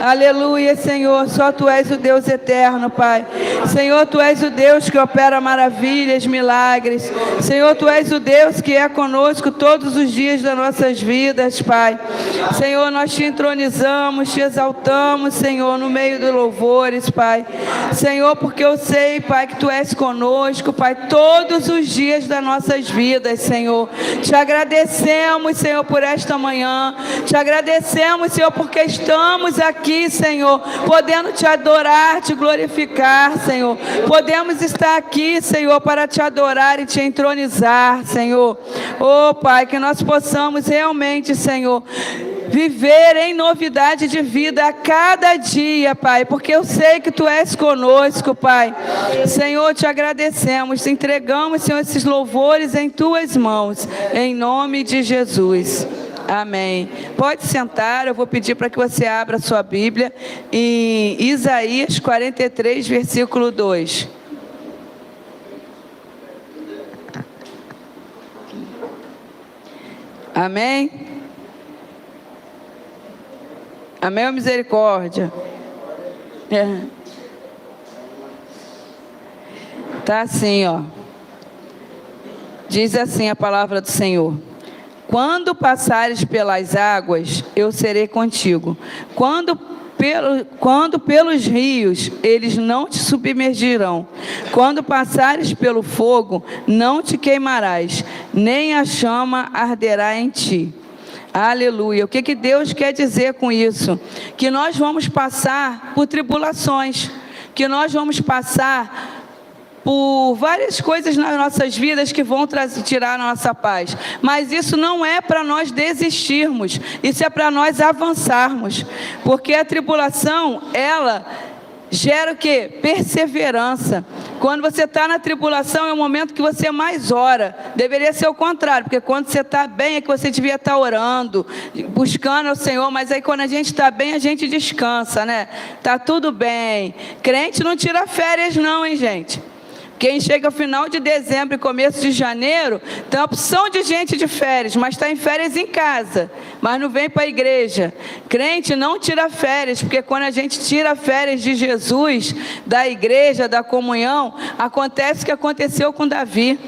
Aleluia, Senhor. Só Tu és o Deus eterno, Pai. Senhor, Tu és o Deus que opera maravilhas, milagres. Senhor, Tu és o Deus que é conosco todos os dias das nossas vidas, Pai. Senhor, nós Te entronizamos, Te exaltamos, Senhor, no meio dos louvores, Pai. Senhor, porque eu sei, Pai, que Tu és conosco, Pai, todos os dias das nossas vidas, Senhor. Te agradecemos, Senhor, por esta manhã. Te agradecemos, Senhor, porque estamos aqui, Senhor, podendo Te adorar, Te glorificar, Senhor. Podemos estar aqui, Senhor, para Te adorar e Te entronizar, Senhor. Oh, Pai, que nós possamos realmente, Senhor, viver em novidade de vida a cada dia, Pai, porque eu sei que Tu és conosco, Pai. Senhor, Te agradecemos, Te entregamos, Senhor, esses louvores em Tuas mãos, em nome de Jesus. Amém. Pode sentar, eu vou pedir para que você abra a sua Bíblia em Isaías 43, versículo 2. Amém? Amém ou misericórdia? Tá assim, ó. Diz assim a palavra do Senhor: quando passares pelas águas, eu serei contigo. Quando pelos rios, eles não te submergirão. Quando passares pelo fogo, não te queimarás, nem a chama arderá em ti. Aleluia. O que Deus quer dizer com isso? Que nós vamos passar por tribulações, que nós vamos passar por várias coisas nas nossas vidas que vão tirar a nossa paz. Mas isso não é para nós desistirmos, isso é para nós avançarmos. Porque a tribulação, ela gera o quê? Perseverança. Quando você está na tribulação é o momento que você mais ora. Deveria ser o contrário, porque quando você está bem é que você devia estar orando, buscando ao Senhor. Mas aí quando a gente está bem, a gente descansa, né? Está tudo bem. Crente não tira férias não, hein, gente? Quem chega ao final de dezembro e começo de janeiro, tem a opção de gente de férias, mas está em férias em casa, mas não vem para a igreja. Crente não tira férias, porque quando a gente tira férias de Jesus, da igreja, da comunhão, acontece o que aconteceu com Davi.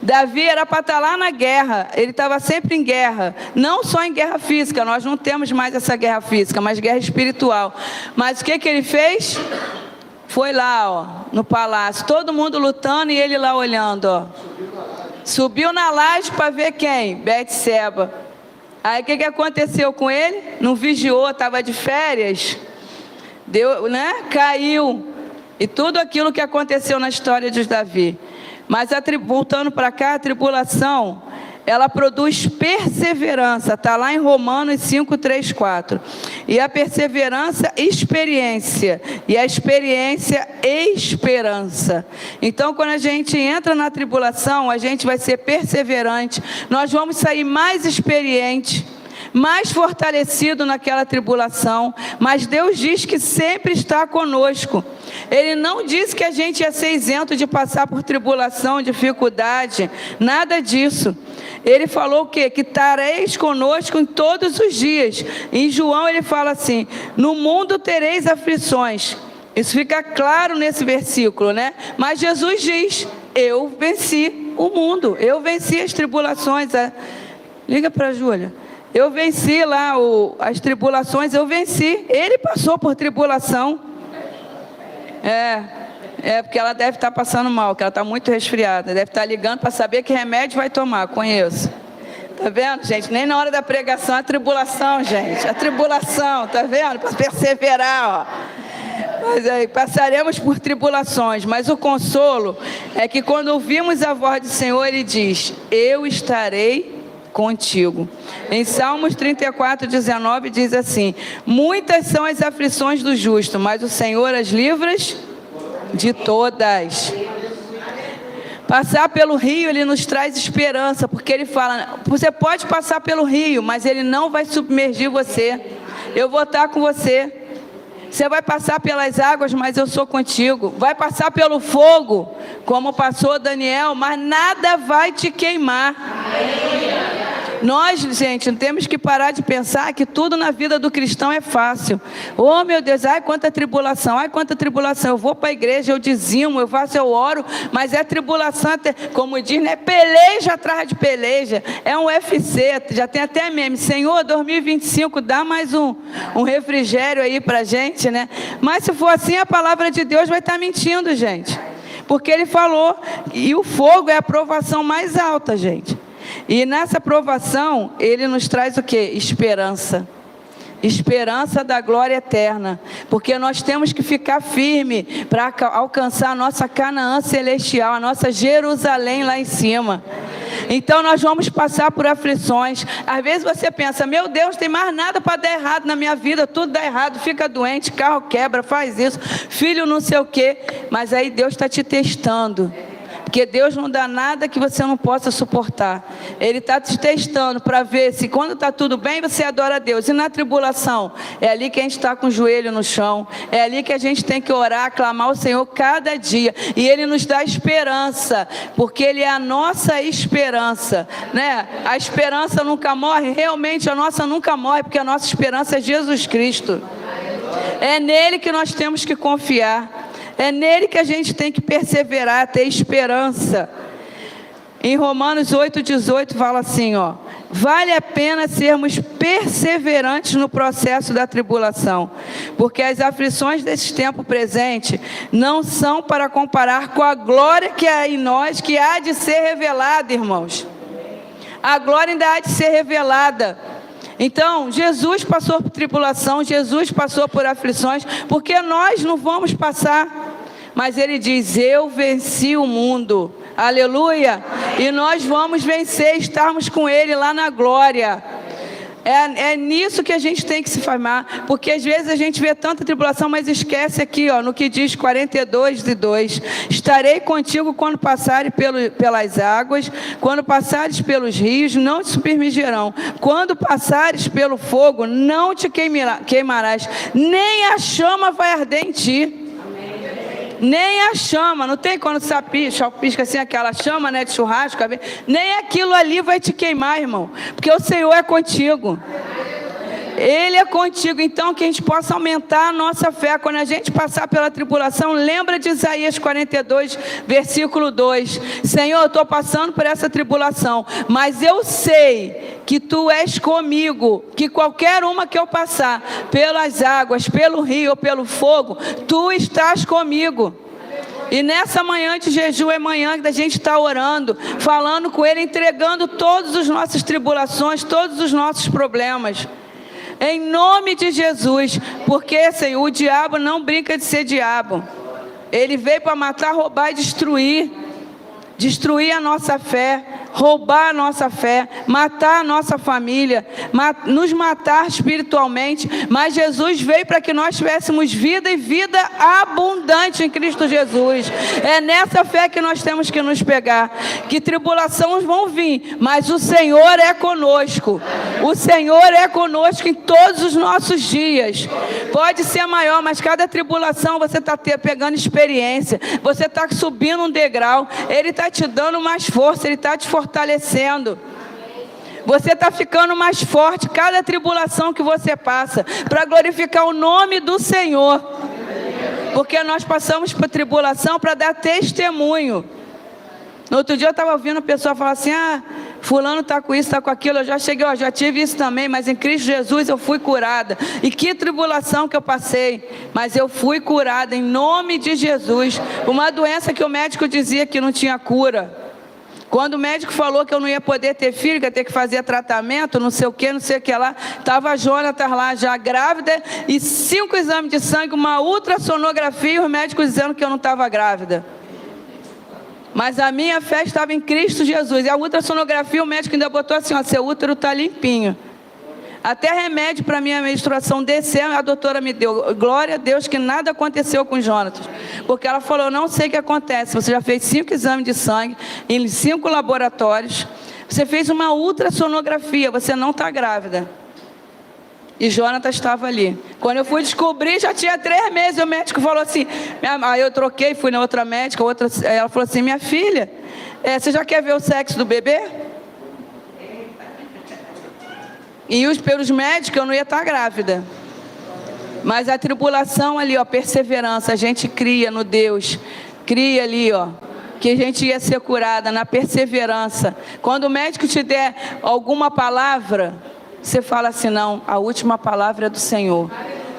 Davi era para estar lá na guerra, ele estava sempre em guerra, não só em guerra física, nós não temos mais essa guerra física, mas guerra espiritual. Mas o que ele fez? Foi lá, ó, no palácio, todo mundo lutando e ele lá olhando, ó. Subiu na laje para ver quem? Betseba. Aí o que aconteceu com ele? Não vigiou, estava de férias, deu, né? Caiu. E tudo aquilo que aconteceu na história de Davi. Mas voltando para cá, a tribulação, ela produz perseverança, está lá em Romanos 5, 3, 4. E a perseverança, experiência. E a experiência, esperança. Então, quando a gente entra na tribulação, a gente vai ser perseverante. Nós vamos sair mais experiente, mais fortalecido naquela tribulação. Mas Deus diz que sempre está conosco. Ele não disse que a gente ia ser isento de passar por tribulação, dificuldade, nada disso. Ele falou o quê? Que estareis conosco em todos os dias. Em João ele fala assim: no mundo tereis aflições. Isso fica claro nesse versículo, né? Mas Jesus diz: eu venci o mundo, eu venci as tribulações. Liga para a Júlia. Eu venci lá as tribulações, eu venci. Ele passou por tribulação. Porque ela deve estar passando mal, que ela está muito resfriada. Deve estar ligando para saber que remédio vai tomar. Conheço. Tá vendo, gente? Nem na hora da pregação, a tribulação, gente. A tribulação, tá vendo? Para perseverar, ó. Mas aí, passaremos por tribulações. Mas o consolo é que quando ouvimos a voz do Senhor, Ele diz: eu estarei contigo. Em Salmos 34, 19 diz assim: muitas são as aflições do justo, mas o Senhor as livra de todas. Passar pelo rio, Ele nos traz esperança, porque Ele fala: você pode passar pelo rio, mas Ele não vai submergir você. Eu vou estar com você. Você vai passar pelas águas, mas eu sou contigo. Vai passar pelo fogo, como passou Daniel, mas nada vai te queimar. Nós, gente, temos que parar de pensar que tudo na vida do cristão é fácil. Oh, meu Deus, ai, quanta tribulação, ai, quanta tribulação. Eu vou para a igreja, eu dizimo, eu faço, eu oro, mas é tribulação, como diz, né? Peleja atrás de peleja. É um UFC, já tem até meme. Senhor, 2025, dá mais um refrigério aí para a gente, né? Mas se for assim, a palavra de Deus vai estar mentindo, gente. Porque Ele falou, e o fogo é a provação mais alta, gente. E nessa provação, Ele nos traz o quê? Esperança. Esperança da glória eterna. Porque nós temos que ficar firme para alcançar a nossa Canaã celestial, a nossa Jerusalém lá em cima. Então nós vamos passar por aflições. Às vezes você pensa, meu Deus, tem mais nada para dar errado na minha vida, tudo dá errado, fica doente, carro quebra, faz isso, filho não sei o quê. Mas aí Deus está te testando. Porque Deus não dá nada que você não possa suportar. Ele está te testando para ver se quando está tudo bem, você adora a Deus. E na tribulação, é ali que a gente está com o joelho no chão. É ali que a gente tem que orar, clamar ao Senhor cada dia. E Ele nos dá esperança, porque Ele é a nossa esperança, né? A esperança nunca morre, realmente a nossa nunca morre, porque a nossa esperança é Jesus Cristo. É nele que nós temos que confiar. É nele que a gente tem que perseverar, ter esperança. Em Romanos 8,18 fala assim, ó: vale a pena sermos perseverantes no processo da tribulação, porque as aflições desse tempo presente não são para comparar com a glória que há em nós, que há de ser revelada, irmãos. A glória ainda há de ser revelada. Então, Jesus passou por tribulação, Jesus passou por aflições, porque nós não vamos passar. Mas Ele diz, eu venci o mundo, aleluia, e nós vamos vencer, estarmos com Ele lá na glória. É nisso que a gente tem que se firmar, porque às vezes a gente vê tanta tribulação, mas esquece aqui, ó, no que diz 42:2, estarei contigo quando passares pelas águas, quando passares pelos rios, não te submergirão, quando passares pelo fogo, não te queimarás, nem a chama vai arder em ti. Nem a chama, não tem quando pisca assim aquela chama, né, de churrasco, nem aquilo ali vai te queimar, irmão, porque o Senhor é contigo. Ele é contigo, então que a gente possa aumentar a nossa fé. Quando a gente passar pela tribulação, lembra de Isaías 42, versículo 2. Senhor, eu estou passando por essa tribulação, mas eu sei que Tu és comigo, que qualquer uma que eu passar, pelas águas, pelo rio ou pelo fogo, Tu estás comigo. E nessa manhã de jejum é manhã que a gente está orando, falando com Ele, entregando todas as nossas tribulações, todos os nossos problemas. Em nome de Jesus, porque, Senhor, o diabo não brinca de ser diabo. Ele veio para matar, roubar e destruir a nossa fé, roubar a nossa fé, matar a nossa família, nos matar espiritualmente. Mas Jesus veio para que nós tivéssemos vida e vida abundante em Cristo Jesus. É nessa fé que nós temos que nos pegar, que tribulações vão vir, mas o Senhor é conosco. O Senhor é conosco em todos os nossos dias. Pode ser maior, mas cada tribulação você está pegando experiência, você está subindo um degrau, Ele está te dando mais força, Ele está te fortalecendo. Você está ficando mais forte cada tribulação que você passa, para glorificar o nome do Senhor. Porque nós passamos por tribulação para dar testemunho. No outro dia eu estava ouvindo a pessoa falar assim, fulano está com isso, está com aquilo. Eu já cheguei, já tive isso também, mas em Cristo Jesus eu fui curada. E que tribulação que eu passei, mas eu fui curada em nome de Jesus. Uma doença que o médico dizia que não tinha cura. Quando o médico falou que eu não ia poder ter filho, que ia ter que fazer tratamento, não sei o que lá, estava a Jonathan lá já grávida, e 5 exames de sangue, uma ultrassonografia, e os médicos dizendo que eu não estava grávida. Mas a minha fé estava em Cristo Jesus. E a ultrassonografia, o médico ainda botou assim, ó, seu útero está limpinho. Até remédio para minha menstruação descer, a doutora me deu. Glória a Deus que nada aconteceu com o Jonathan. Porque ela falou, eu não sei o que acontece. Você já fez 5 exames de sangue, em 5 laboratórios. Você fez uma ultrassonografia, você não está grávida. E Jonathan estava ali. Quando eu fui descobrir, já tinha 3 meses. O médico falou assim, aí eu troquei, fui na outra médica, ela falou assim, minha filha, você já quer ver o sexo do bebê? E pelos médicos eu não ia estar grávida. Mas a tribulação ali, ó, perseverança, a gente cria no Deus, cria ali, ó, que a gente ia ser curada na perseverança. Quando o médico te der alguma palavra, você fala assim, não, a última palavra é do Senhor.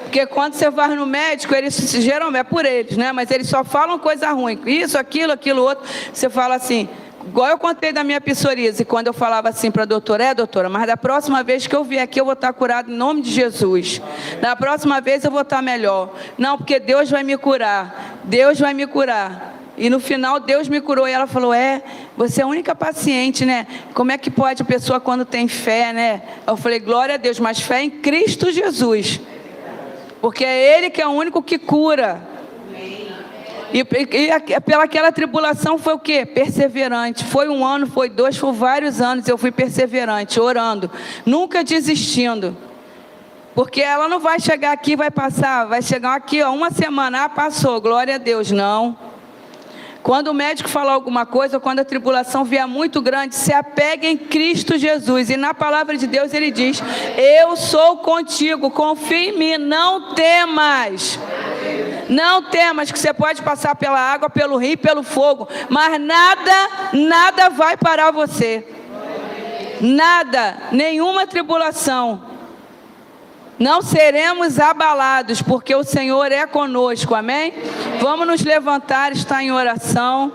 Porque quando você vai no médico, eles geralmente é por eles, né? Mas eles só falam coisa ruim, isso, aquilo, outro. Você fala assim, igual eu contei da minha psoríase, quando eu falava assim para a doutora, doutora, mas da próxima vez que eu vier aqui eu vou estar curado em nome de Jesus. Da próxima vez eu vou estar melhor. Não, porque Deus vai me curar. Deus vai me curar. E no final Deus me curou e ela falou, você é a única paciente, né? Como é que pode a pessoa quando tem fé, né? Eu falei, glória a Deus, mas fé em Cristo Jesus. Porque é Ele que é o único que cura. E pela aquela tribulação foi o quê? Perseverante. Foi 1 ano, foi 2, foi vários anos. Eu fui perseverante, orando, nunca desistindo. Porque ela não vai chegar aqui, vai passar, vai chegar aqui, ó, 1 semana, passou, glória a Deus, não. Quando o médico falar alguma coisa, ou quando a tribulação vier muito grande, se apegue em Cristo Jesus. E na palavra de Deus ele diz, eu sou contigo, confia em mim, não temas. Não temas que você pode passar pela água, pelo rio, pelo fogo, mas nada vai parar você. Nada, nenhuma tribulação. Não seremos abalados, porque o Senhor é conosco, amém? Vamos nos levantar, estar em oração.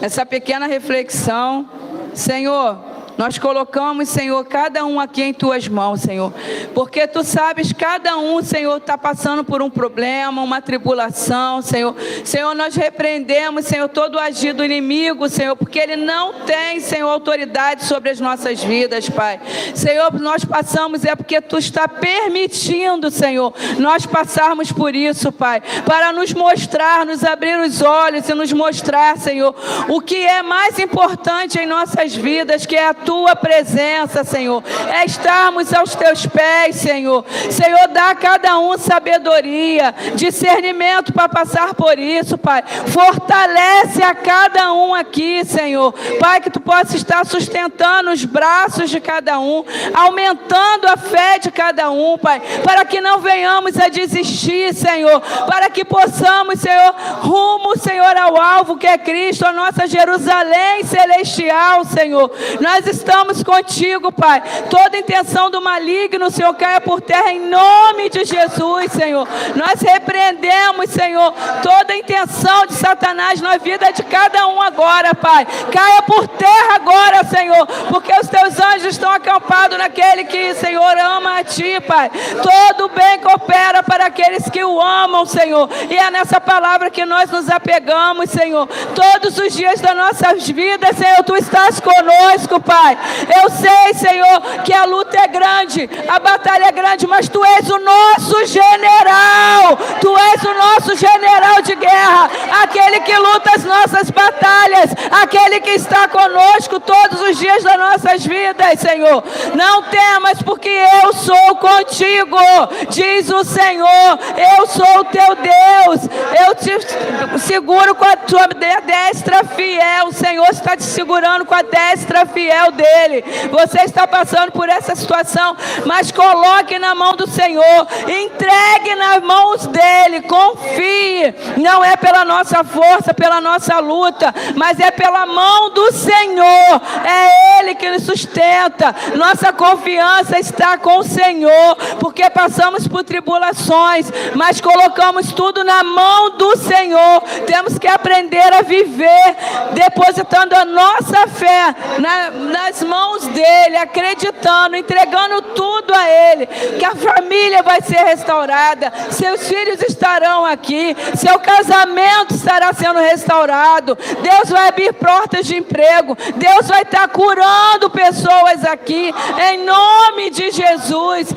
Essa pequena reflexão. Senhor, nós colocamos, Senhor, cada um aqui em Tuas mãos, Senhor. Porque Tu sabes, cada um, Senhor, está passando por um problema, uma tribulação, Senhor. Senhor, nós repreendemos, Senhor, todo o agir do inimigo, Senhor, porque ele não tem, Senhor, autoridade sobre as nossas vidas, Pai. Senhor, nós passamos, é porque Tu está permitindo, Senhor, nós passarmos por isso, Pai, para nos mostrar, nos abrir os olhos e nos mostrar, Senhor, o que é mais importante em nossas vidas, que é a Tua presença, Senhor, é estarmos aos Teus pés, Senhor. Senhor, dá a cada um sabedoria, discernimento para passar por isso, Pai. Fortalece a cada um aqui, Senhor. Pai, que Tu possa estar sustentando os braços de cada um, aumentando a fé de cada um, Pai, para que não venhamos a desistir, Senhor, para que possamos, Senhor, rumo, Senhor, ao alvo que é Cristo, a nossa Jerusalém celestial, Senhor. Nós estamos contigo, Pai. Toda intenção do maligno, Senhor, caia por terra em nome de Jesus, Senhor. Nós repreendemos, Senhor, toda intenção de Satanás na vida de cada um agora, Pai. Caia por terra agora, Senhor, porque os Teus anjos estão acampados naquele que, Senhor, ama a Ti, Pai. Todo bem coopera para aqueles que o amam, Senhor. E é nessa palavra que nós nos apegamos, Senhor. Todos os dias das nossas vidas, Senhor, Tu estás conosco, Pai. Eu sei, Senhor, que a luta é grande, a batalha é grande, mas Tu és o nosso general. Tu és o nosso general de guerra, aquele que luta as nossas batalhas, aquele que está conosco todos os dias das nossas vidas, Senhor. Não temas, porque eu sou contigo, diz o Senhor. Eu sou o teu Deus, eu te seguro com a tua destra fiel. O Senhor está te segurando com a destra fiel dele. Você está passando por essa situação, mas coloque na mão do Senhor, entregue nas mãos dele, confie. Não é pela nossa força, pela nossa luta, mas é pela mão do Senhor. É Ele que nos sustenta. Nossa confiança está com o Senhor, porque passamos por tribulações, mas colocamos tudo na mão do Senhor. Temos que aprender a viver depositando a nossa fé nas mãos dele, acreditando, entregando tudo a ele, que a família vai ser restaurada, seus filhos estarão aqui, seu casamento estará sendo restaurado, Deus vai abrir portas de emprego, Deus vai estar curando pessoas aqui, em nome de Jesus,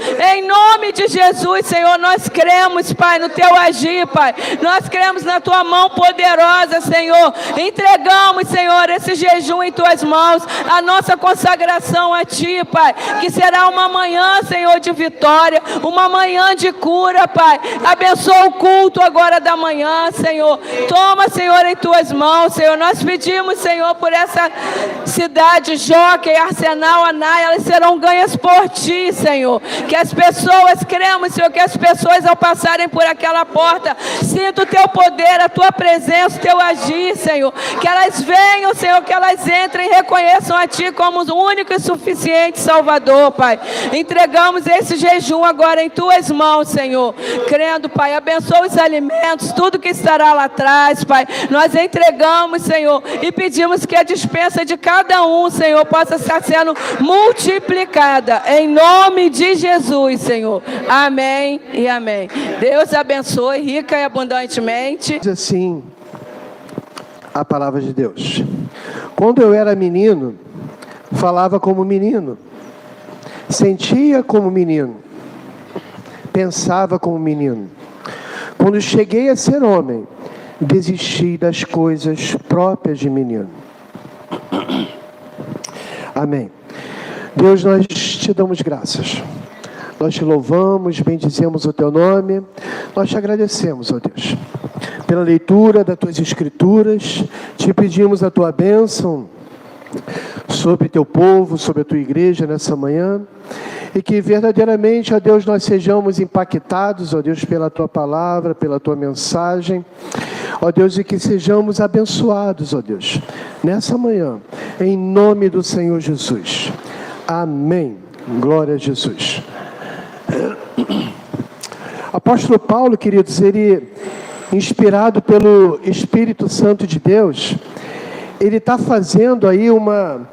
Senhor. Nós cremos, Pai, no Teu agir, Pai, nós cremos na Tua mão poderosa, Senhor. Entregamos, Senhor, esse jejum em Tuas mãos, a nossa consagração a Ti, Pai, que será uma manhã, Senhor, de vitória, uma manhã de cura, Pai. abençoa o culto agora da manhã, Senhor. Toma, Senhor, em tuas mãos, Senhor. Nós pedimos, Senhor, por essa cidade, Jockey, Arsenal, Anaia, elas serão ganhas por ti, Senhor. Que as pessoas, cremos, Senhor, que as pessoas ao passarem por aquela porta, sintam o teu poder, a tua presença, o teu agir, Senhor. Que elas venham, Senhor, que elas entrem e reconheçam a ti como o único e suficiente Salvador, Pai. Entregamos esse jejum agora em tuas mãos, Senhor. Crendo, Pai, abençoa os alimentos, tudo que estará lá atrás, Pai. Nós entregamos, Senhor, e pedimos que a dispensa de cada um, Senhor, possa estar sendo multiplicada. Em nome de Jesus, Senhor. Amém e amém. Deus abençoe rica e abundantemente. Diz assim a palavra de Deus: quando eu era menino, falava como menino, sentia como menino, pensava como menino. Quando cheguei a ser homem, desisti das coisas próprias de menino. Amém. Deus, nós te damos graças. Nós te louvamos, bendizemos o teu nome. Nós te agradecemos, ó Deus, pela leitura das tuas escrituras. Te pedimos a tua bênção sobre teu povo, sobre a tua igreja nessa manhã. E que verdadeiramente, ó Deus, nós sejamos impactados, ó Deus, pela tua palavra, pela tua mensagem. Ó Deus, e que sejamos abençoados, ó Deus, nessa manhã, em nome do Senhor Jesus. Amém. Glória a Jesus. Apóstolo Paulo, queridos, ele, inspirado pelo Espírito Santo de Deus, ele está fazendo aí uma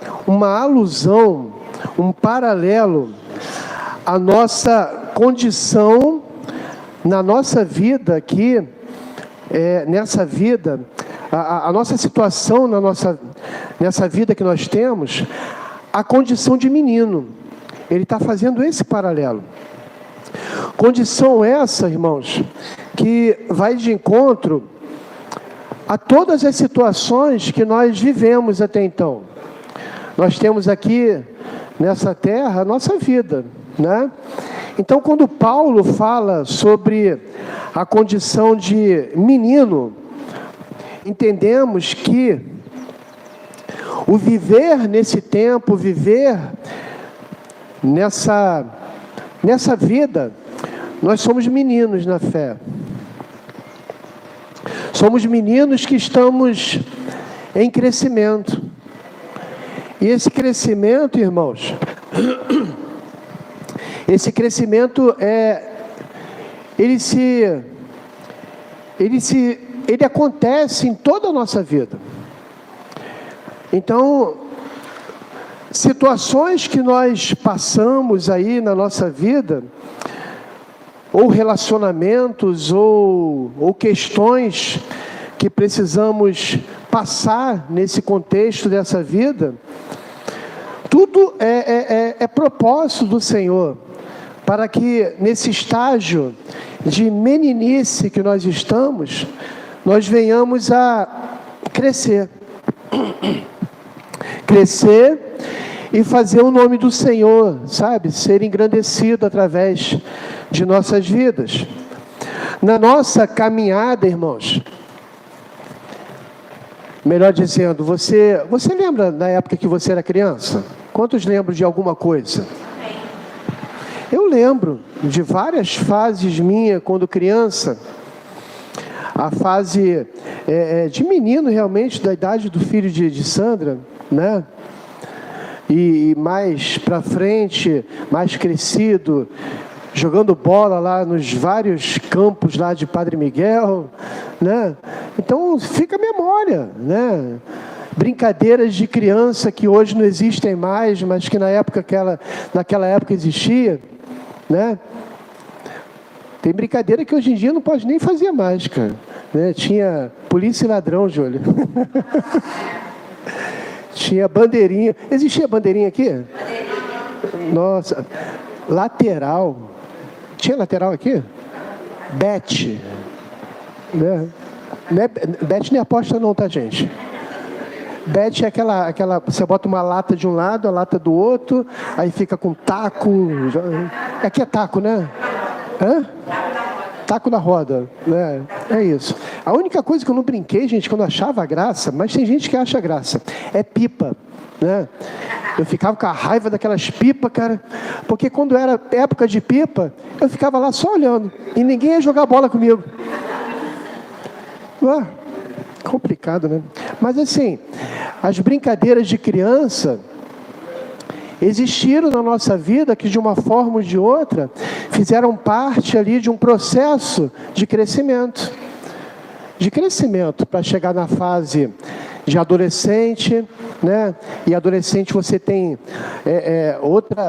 alusão, um paralelo à nossa condição na nossa vida aqui, nessa vida, a nossa situação nessa vida que nós temos, a condição de menino. Ele está fazendo esse paralelo. Condição essa, irmãos, que vai de encontro a todas as situações que nós vivemos até então. Nós temos aqui nessa terra a nossa vida, né? Então, quando Paulo fala sobre a condição de menino, entendemos que o viver nesse tempo, viver nessa vida, nós somos meninos na fé. Somos meninos que estamos em crescimento. E esse crescimento, irmãos, esse crescimento ele acontece em toda a nossa vida. Então, situações que nós passamos aí na nossa vida, ou relacionamentos, ou questões que precisamos passar nesse contexto dessa vida, tudo é propósito do Senhor, para que nesse estágio de meninice que nós estamos, nós venhamos a crescer e fazer o nome do Senhor, sabe, ser engrandecido através de nossas vidas. Na nossa caminhada, irmãos, melhor dizendo, você lembra da época que você era criança? Quantos lembram de alguma coisa? Eu lembro de várias fases minhas quando criança. A fase de menino, realmente, da idade do filho de Sandra, né? E mais para frente, mais crescido, jogando bola lá nos vários campos lá de Padre Miguel, né? Então fica a memória, né? Brincadeiras de criança que hoje não existem mais, mas que naquela época existia, né? Tem brincadeira que hoje em dia não pode nem fazer mais, cara, né? Tinha polícia e ladrão, Júlio. Tinha bandeirinha. Existia bandeirinha aqui? Nossa, lateral. Tinha lateral aqui? Bet. Né? Bet nem aposta não, tá, gente? Bet é aquela... Você bota uma lata de um lado, a lata do outro, aí fica com taco. Aqui é taco, né? Hã? taco na roda, né? É isso. A única coisa que eu não brinquei, gente, quando eu achava graça, mas tem gente que acha graça, é pipa, né? Eu ficava com a raiva daquelas pipas, cara, porque quando era época de pipa, eu ficava lá só olhando, e ninguém ia jogar bola comigo. Complicado, né? Mas assim, as brincadeiras de criança existiram na nossa vida que de uma forma ou de outra fizeram parte ali de um processo de crescimento para chegar na fase de adolescente, né? E adolescente você tem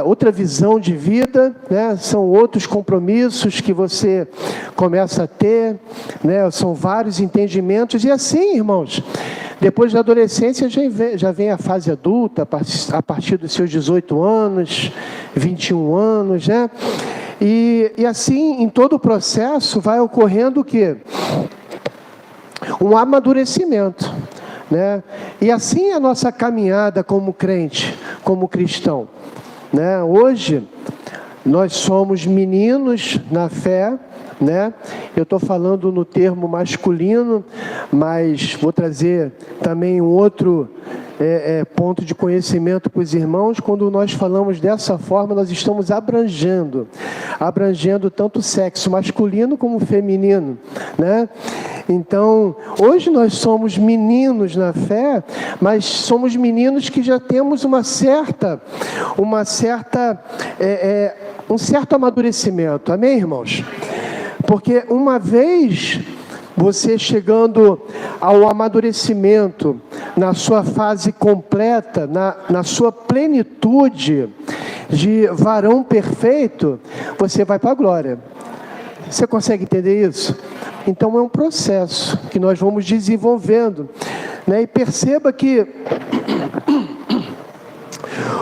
outra visão de vida, né? São outros compromissos que você começa a ter, né? São vários entendimentos, e assim, irmãos, depois da adolescência já vem a fase adulta, a partir dos seus 18 anos, 21 anos, né? E assim, em todo o processo, vai ocorrendo o quê? Um amadurecimento, né? E assim é a nossa caminhada como crente, como cristão, né? Hoje, nós somos meninos na fé, né? Eu estou falando no termo masculino, mas vou trazer também um outro ponto de conhecimento para os irmãos. Quando nós falamos dessa forma, nós estamos abrangendo tanto o sexo masculino como o feminino, né? Então, hoje nós somos meninos na fé, mas somos meninos que já temos um certo amadurecimento, amém, irmãos? Porque uma vez você chegando ao amadurecimento, na sua fase completa, na sua plenitude de varão perfeito, você vai para a glória. Você consegue entender isso? Então é um processo que nós vamos desenvolvendo, né? E perceba que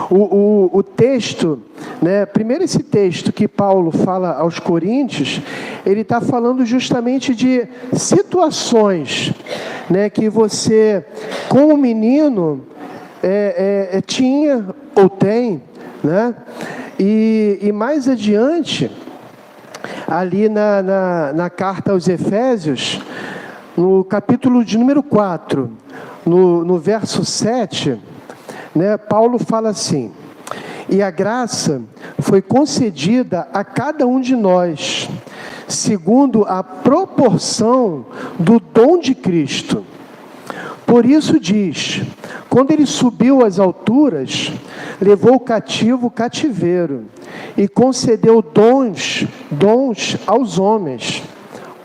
o texto, né? Primeiro, esse texto que Paulo fala aos Coríntios, ele está falando justamente de situações, né? Que você, como menino, tinha ou tem, né? E mais adiante, ali na carta aos Efésios, no capítulo de número 4, no verso 7, né, Paulo fala assim: e a graça foi concedida a cada um de nós, segundo a proporção do dom de Cristo. Por isso diz, quando ele subiu às alturas, levou cativo o cativeiro e concedeu dons aos homens.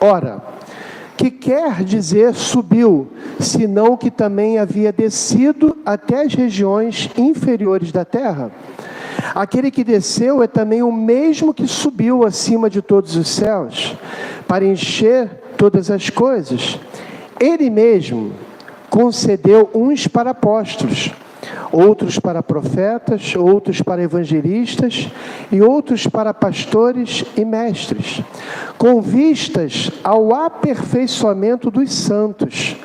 Ora, que quer dizer subiu, senão que também havia descido até as regiões inferiores da terra? Aquele que desceu é também o mesmo que subiu acima de todos os céus, para encher todas as coisas. Ele mesmo concedeu uns para apóstolos, outros para profetas, outros para evangelistas e outros para pastores e mestres, com vistas ao aperfeiçoamento dos santos,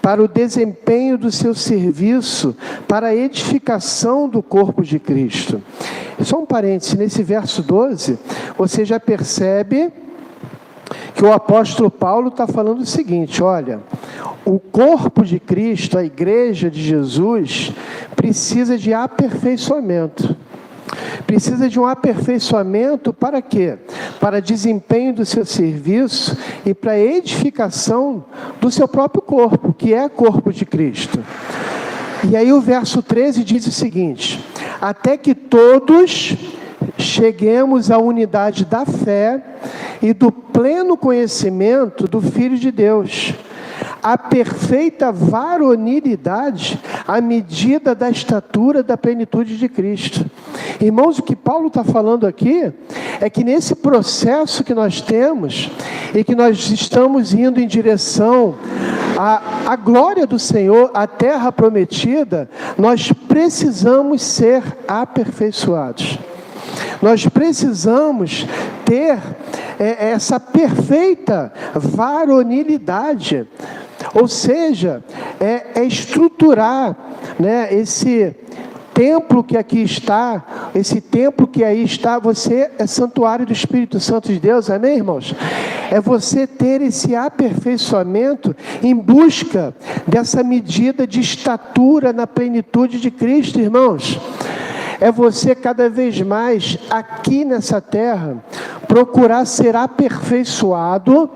para o desempenho do seu serviço, para a edificação do corpo de Cristo. Só um parêntese, nesse verso 12, você já percebe que o apóstolo Paulo está falando o seguinte: olha, o corpo de Cristo, a igreja de Jesus, precisa de aperfeiçoamento. Precisa de um aperfeiçoamento para quê? Para desempenho do seu serviço e para edificação do seu próprio corpo, que é o corpo de Cristo. E aí o verso 13 diz o seguinte: até que todos cheguemos à unidade da fé e do pleno conhecimento do Filho de Deus, a perfeita varonilidade, à medida da estatura da plenitude de Cristo. Irmãos, o que Paulo está falando aqui é que nesse processo que nós temos e que nós estamos indo em direção à glória do Senhor, à terra prometida, nós precisamos ser aperfeiçoados. Nós precisamos ter essa perfeita varonilidade, ou seja, estruturar, né, esse templo que aqui está, esse templo que aí está, você é santuário do Espírito Santo de Deus, amém, irmãos? É você ter esse aperfeiçoamento em busca dessa medida de estatura na plenitude de Cristo, irmãos. É você cada vez mais, aqui nessa terra, procurar ser aperfeiçoado,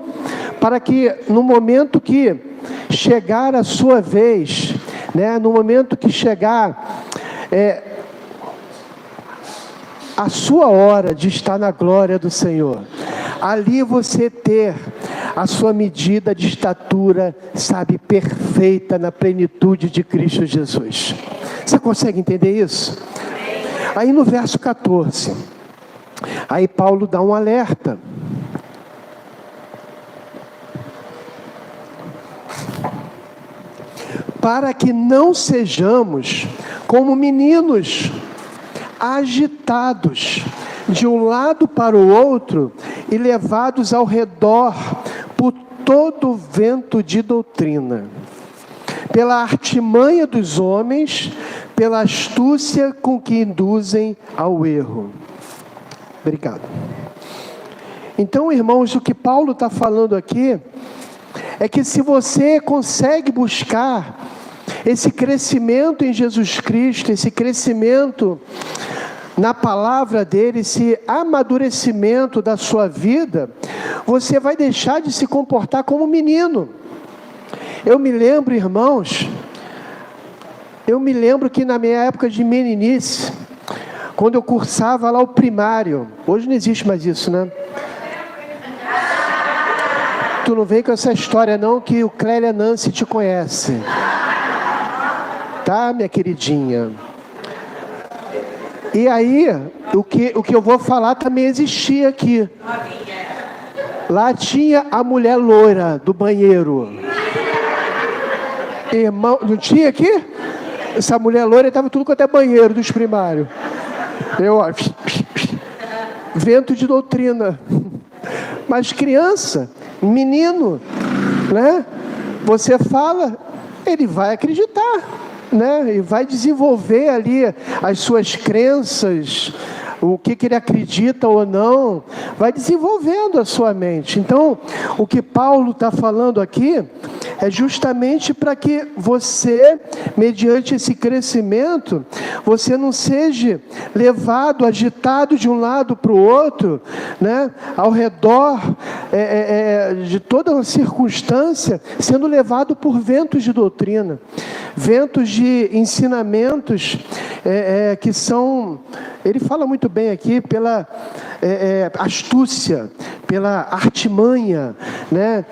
para que no momento que chegar a sua vez, né, no momento que chegar a sua hora de estar na glória do Senhor, ali você ter a sua medida de estatura, sabe, perfeita na plenitude de Cristo Jesus. Você consegue entender isso? Aí no verso 14, aí Paulo dá um alerta. Para que não sejamos como meninos, agitados de um lado para o outro e levados ao redor por todo vento de doutrina, pela artimanha dos homens, pela astúcia com que induzem ao erro. Obrigado. Então, irmãos, o que Paulo está falando aqui é que se você consegue buscar esse crescimento em Jesus Cristo, esse crescimento na palavra dele, esse amadurecimento da sua vida, você vai deixar de se comportar como menino. Eu me lembro, irmãos, que na minha época de meninice, quando eu cursava lá o primário, hoje não existe mais isso, né? Tu não vem com essa história não, que o Clélia Nancy te conhece. Tá, minha queridinha? E aí, o que eu vou falar também existia aqui. Lá tinha a mulher loira do banheiro. Irmão, não tinha aqui? Essa mulher loira estava tudo quanto é banheiro dos primários. Vento de doutrina. Mas criança, menino, né? Você fala, ele vai acreditar, né? E vai desenvolver ali as suas crenças, o que ele acredita ou não, vai desenvolvendo a sua mente. Então, o que Paulo está falando aqui é justamente para que você, mediante esse crescimento, você não seja levado, agitado de um lado para o outro, né? Ao redor de toda uma circunstância, sendo levado por ventos de doutrina, ventos de ensinamentos que são, ele fala muito bem aqui, pela astúcia, pela artimanha, né?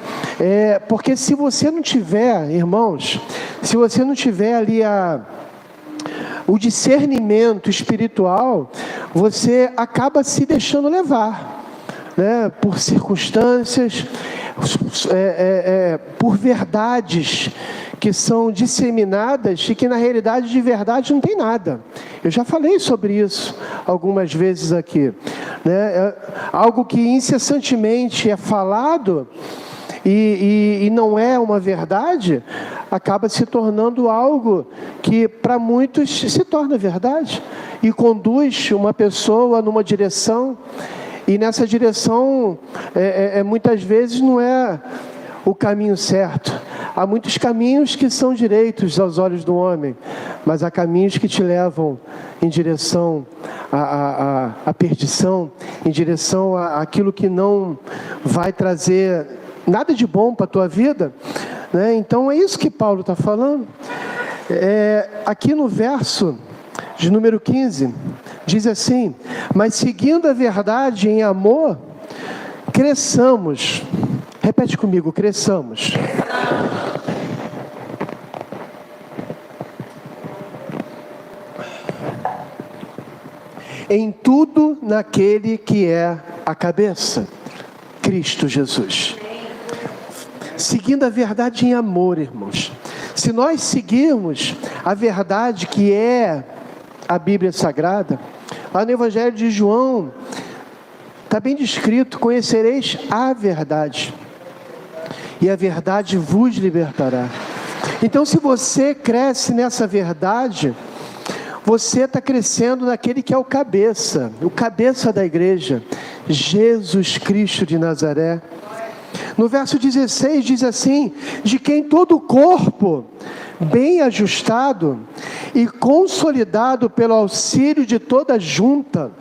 Porque se você não tiver, irmãos, se você não tiver ali o discernimento espiritual, você acaba se deixando levar, né? Por circunstâncias, por verdades que são disseminadas e que na realidade de verdade não tem nada. Eu já falei sobre isso algumas vezes aqui, né? Algo que incessantemente é falado e não é uma verdade, acaba se tornando algo que para muitos se torna verdade e conduz uma pessoa numa direção, e nessa direção muitas vezes não é o caminho certo. Há muitos caminhos que são direitos aos olhos do homem, mas há caminhos que te levam em direção à perdição, em direção àquilo que não vai trazer nada de bom para a tua vida, né? Então é isso que Paulo está falando. Aqui no verso de número 15, diz assim: mas seguindo a verdade em amor, cresçamos. Repete comigo, cresçamos. Em tudo naquele que é a cabeça, Cristo Jesus. Seguindo a verdade em amor, irmãos. Se nós seguirmos a verdade que é a Bíblia Sagrada, lá no Evangelho de João, está bem descrito: conhecereis a verdade, e a verdade vos libertará. Então, se você cresce nessa verdade, você está crescendo naquele que é o cabeça da igreja, Jesus Cristo de Nazaré. No verso 16 diz assim: de quem todo o corpo, bem ajustado e consolidado pelo auxílio de toda junta,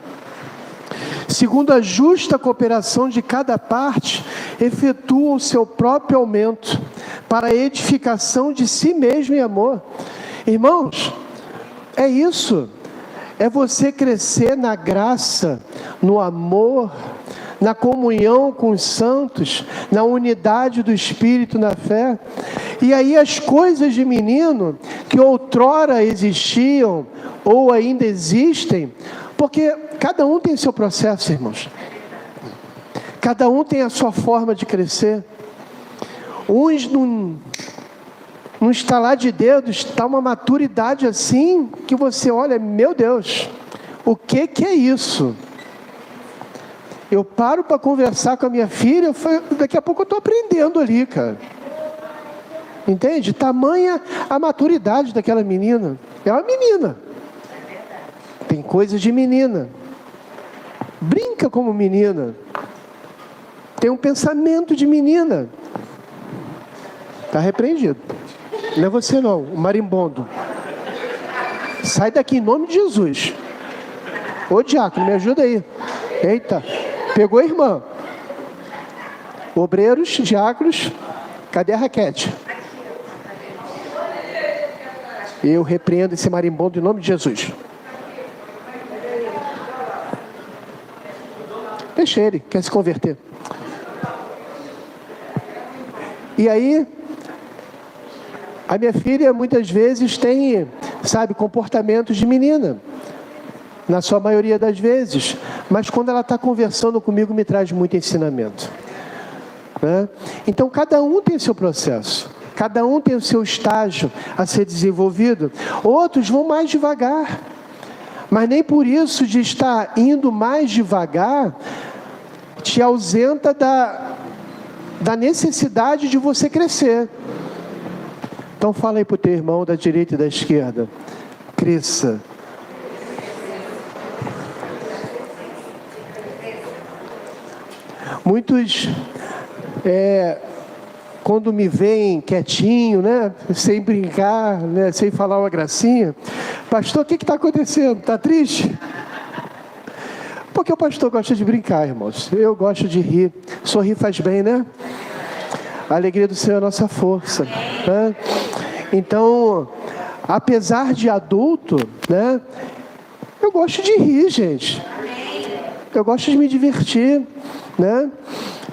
segundo a justa cooperação de cada parte, efetua o seu próprio aumento, para a edificação de si mesmo em amor. Irmãos, é isso, é você crescer na graça, no amor, na comunhão com os santos, na unidade do Espírito, na fé. E aí as coisas de menino, que outrora existiam, ou ainda existem, porque cada um tem seu processo, irmãos. Cada um tem a sua forma de crescer. Uns num estalar de dedos, está uma maturidade assim, que você olha, meu Deus, o que é isso? Eu paro para conversar com a minha filha, daqui a pouco eu estou aprendendo ali, cara. Entende? Tamanha a maturidade daquela menina. É uma menina. Tem coisas de menina. Brinca como menina. Tem um pensamento de menina. Está repreendido. Não é você não, o marimbondo. Sai daqui em nome de Jesus. Ô diácono, me ajuda aí. Eita, pegou a irmã. Obreiros, diáconos, cadê a raquete? Eu repreendo esse marimbondo em nome de Jesus. Deixa ele, quer se converter. E aí, a minha filha muitas vezes tem, comportamentos de menina, na sua maioria das vezes, mas quando ela está conversando comigo me traz muito ensinamento, né? Então cada um tem seu processo, cada um tem o seu estágio a ser desenvolvido. Outros vão mais devagar, mas nem por isso de estar indo mais devagar te ausenta da necessidade de você crescer. Então fala aí para o teu irmão da direita e da esquerda: cresça. Muitos, quando me veem quietinho, né, sem brincar, né, sem falar uma gracinha, pastor, o que está acontecendo? Está triste? Porque o pastor gosta de brincar, irmãos. Eu gosto de rir. Sorrir faz bem, né? A alegria do Senhor é a nossa força, né? Então, apesar de adulto, né, eu gosto de rir, gente. Eu gosto de me divertir, né?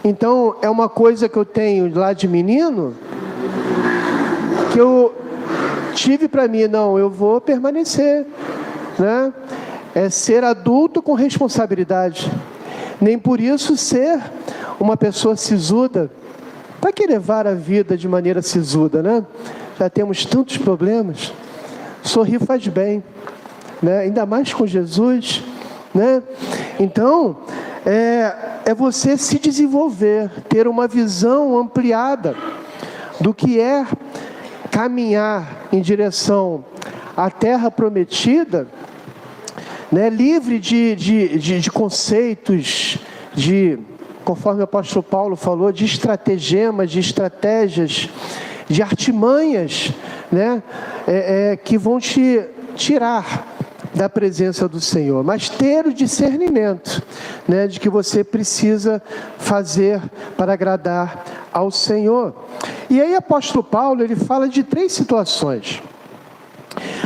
Então, é uma coisa que eu tenho lá de menino, que eu tive para mim, não, eu vou permanecer, né? É ser adulto com responsabilidade. Nem por isso ser uma pessoa sisuda. Para que levar a vida de maneira sisuda, né? Já temos tantos problemas. Sorrir faz bem, né? Ainda mais com Jesus, né? Então, é você se desenvolver, ter uma visão ampliada do que é caminhar em direção à terra prometida, né? Livre de conceitos, conforme o apóstolo Paulo falou, de estratagemas, de estratégias, de artimanhas, né? Que vão te tirar da presença do Senhor, mas ter o discernimento, né, de que você precisa fazer para agradar ao Senhor. E aí o apóstolo Paulo, ele fala de 3 situações.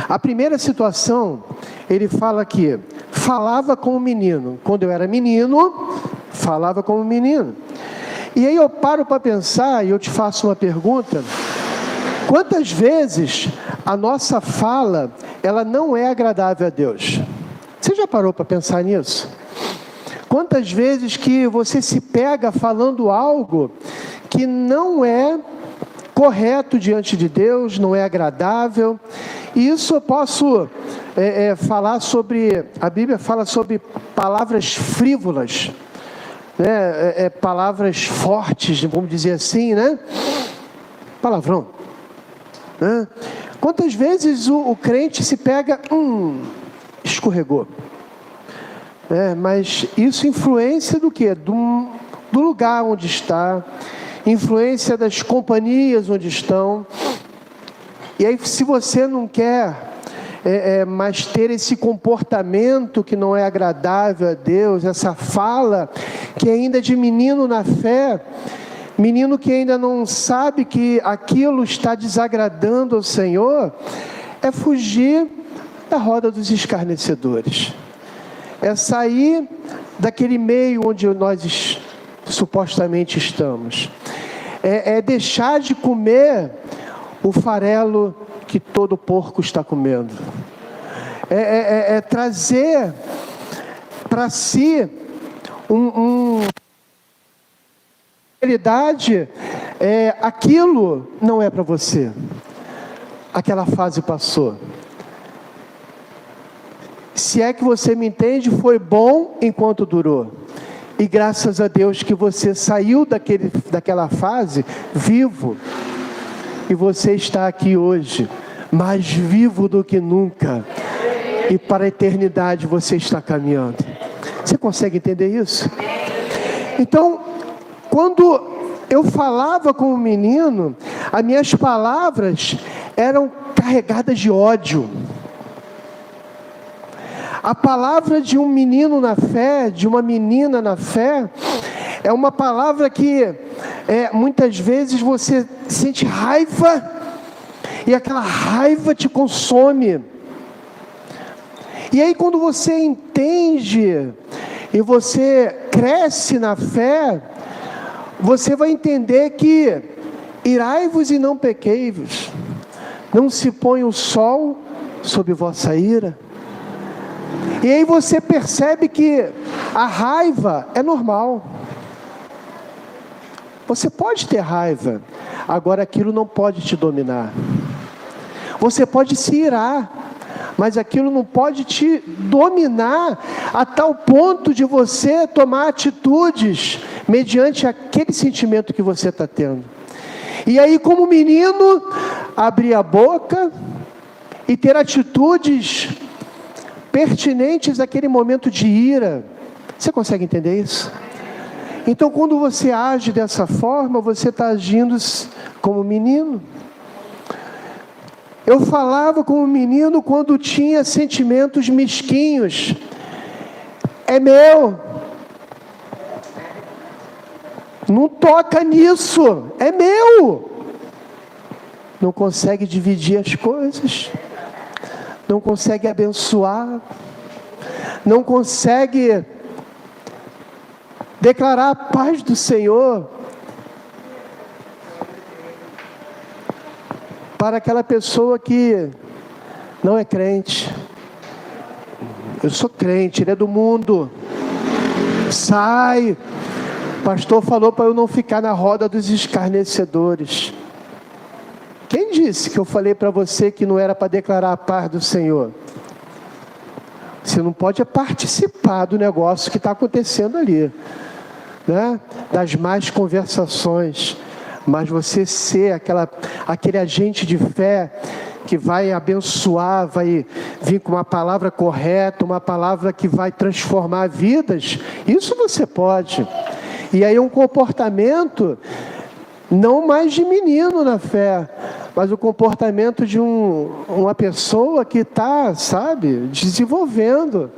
A primeira situação, ele fala que falava como menino. Quando eu era menino, falava como menino. E aí eu paro para pensar e eu te faço uma pergunta: quantas vezes a nossa fala, ela não é agradável a Deus? Você já parou para pensar nisso? Quantas vezes que você se pega falando algo que não é correto diante de Deus, não é agradável? E isso eu posso falar sobre, a Bíblia fala sobre palavras frívolas, né? Palavras fortes, vamos dizer assim, né? Palavrão, né? Quantas vezes o crente se pega, escorregou, mas isso influência do quê? Do lugar onde está, influência das companhias onde estão. E aí, se você não quer mas ter esse comportamento que não é agradável a Deus, essa fala que ainda é de menino na fé, menino que ainda não sabe que aquilo está desagradando ao Senhor, é fugir da roda dos escarnecedores, é sair daquele meio onde nós supostamente estamos, é deixar de comer o farelo que todo porco está comendo, é trazer para si realidade, aquilo não é para você, aquela fase passou. Se é que você me entende, foi bom enquanto durou, e graças a Deus que você saiu daquela fase vivo, e você está aqui hoje, mais vivo do que nunca, e para a eternidade você está caminhando. Você consegue entender isso? Então, quando eu falava com o menino, as minhas palavras eram carregadas de ódio. A palavra de um menino na fé, de uma menina na fé, é uma palavra que muitas vezes você sente raiva, e aquela raiva te consome. E aí quando você entende, e você cresce na fé, você vai entender que irai-vos e não pequei-vos, não se põe o sol sobre vossa ira. E aí você percebe que a raiva é normal. Você pode ter raiva, agora aquilo não pode te dominar. Você pode se irar, mas aquilo não pode te dominar a tal ponto de você tomar atitudes mediante aquele sentimento que você está tendo. E aí, como menino, abrir a boca e ter atitudes pertinentes àquele momento de ira. Você consegue entender isso? Então, quando você age dessa forma, você está agindo como menino. Eu falava como menino quando tinha sentimentos mesquinhos. É meu. Não toca nisso. É meu. Não consegue dividir as coisas. Não consegue abençoar. Não consegue declarar a paz do Senhor para aquela pessoa que não é crente. Eu sou crente, ele é do mundo. Sai. O pastor falou para eu não ficar na roda dos escarnecedores. Quem disse que eu falei para você que não era para declarar a paz do Senhor? Você não pode participar do negócio que está acontecendo ali, né? Das más conversações, mas você ser aquele agente de fé que vai abençoar, vai vir com uma palavra correta, uma palavra que vai transformar vidas, isso você pode. E aí um comportamento não mais de menino na fé, mas o comportamento de uma pessoa que está, desenvolvendo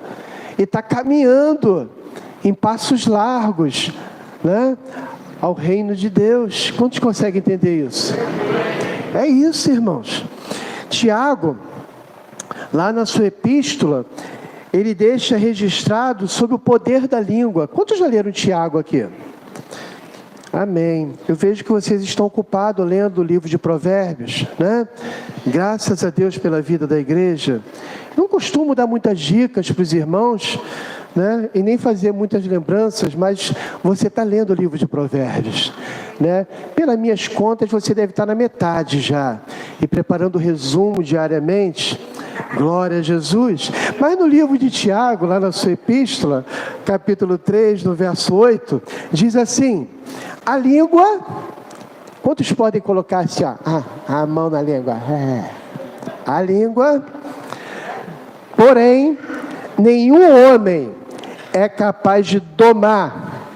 e está caminhando em passos largos, né, ao reino de Deus. Quantos conseguem entender isso? É isso, irmãos. Tiago, lá na sua epístola, ele deixa registrado sobre o poder da língua. Quantos já leram Tiago aqui? Amém. Eu vejo que vocês estão ocupados lendo o livro de Provérbios, né? Graças a Deus pela vida da igreja. Não costumo dar muitas dicas para os irmãos, né? E nem fazer muitas lembranças, mas você está lendo o livro de Provérbios, né? Pelas minhas contas, você deve estar na metade já, e preparando o resumo diariamente. Glória a Jesus. Mas no livro de Tiago, lá na sua epístola, capítulo 3, no verso 8, diz assim: a língua, quantos podem colocar assim, a mão na língua? A língua, porém, nenhum homem é capaz de domar.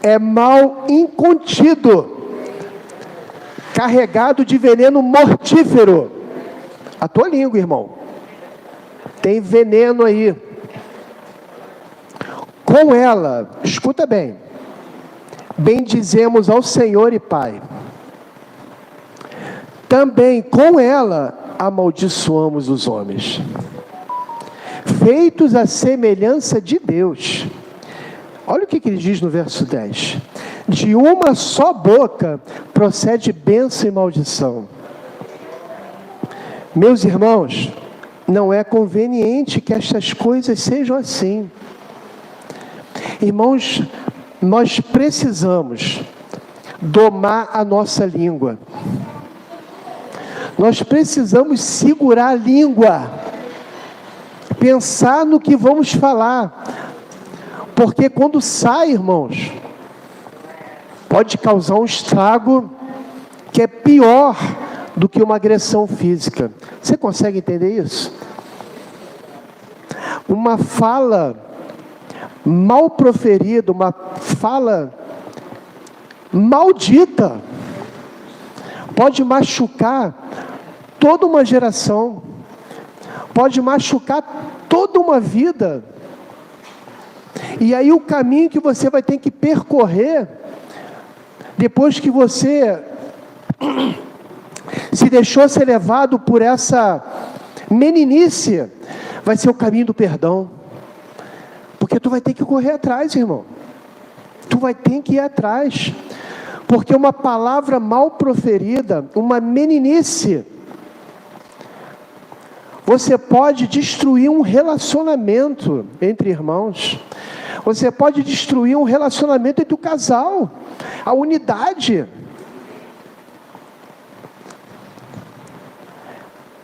é mal incontido, carregado de veneno mortífero. A tua língua, irmão, tem veneno aí. Com ela, escuta bem, bendizemos ao Senhor e Pai. Também com ela amaldiçoamos os homens, feitos à semelhança de Deus. Olha o que ele diz no verso 10. De uma só boca procede bênção e maldição. Meus irmãos, não é conveniente que estas coisas sejam assim. Irmãos, nós precisamos domar a nossa língua. Nós precisamos segurar a língua, pensar no que vamos falar, porque quando sai, irmãos, pode causar um estrago que é pior do que uma agressão física. Você consegue entender isso? Uma fala mal proferida, uma fala maldita, pode machucar toda uma geração, pode machucar toda uma vida. E aí o caminho que você vai ter que percorrer, depois que você se deixou ser levado por essa meninice, vai ser o caminho do perdão. Porque tu vai ter que correr atrás, irmão. Tu vai ter que ir atrás. Porque uma palavra mal proferida, uma meninice, você pode destruir um relacionamento entre irmãos. Você pode destruir um relacionamento entre o casal, a unidade.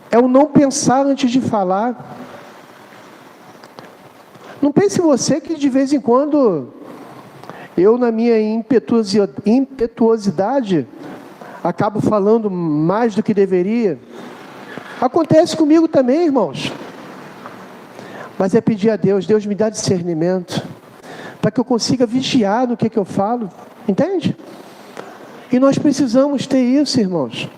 É o não pensar antes de falar. Não pense você que de vez em quando, eu na minha impetuosidade, acabo falando mais do que deveria. Acontece comigo também, irmãos. Mas é pedir a Deus, Deus me dá discernimento, para que eu consiga vigiar no que eu falo, entende? E nós precisamos ter isso, irmãos.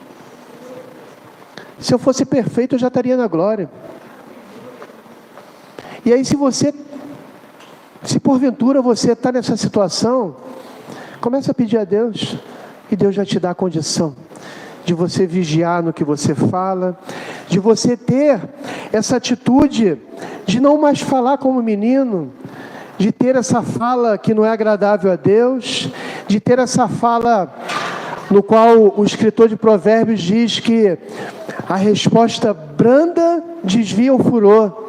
Se eu fosse perfeito, eu já estaria na glória. E aí se porventura você está nessa situação, começa a pedir a Deus, e Deus já te dá a condição de você vigiar no que você fala, de você ter essa atitude de não mais falar como menino, de ter essa fala que não é agradável a Deus, de ter essa fala no qual o escritor de Provérbios diz que a resposta branda desvia o furor.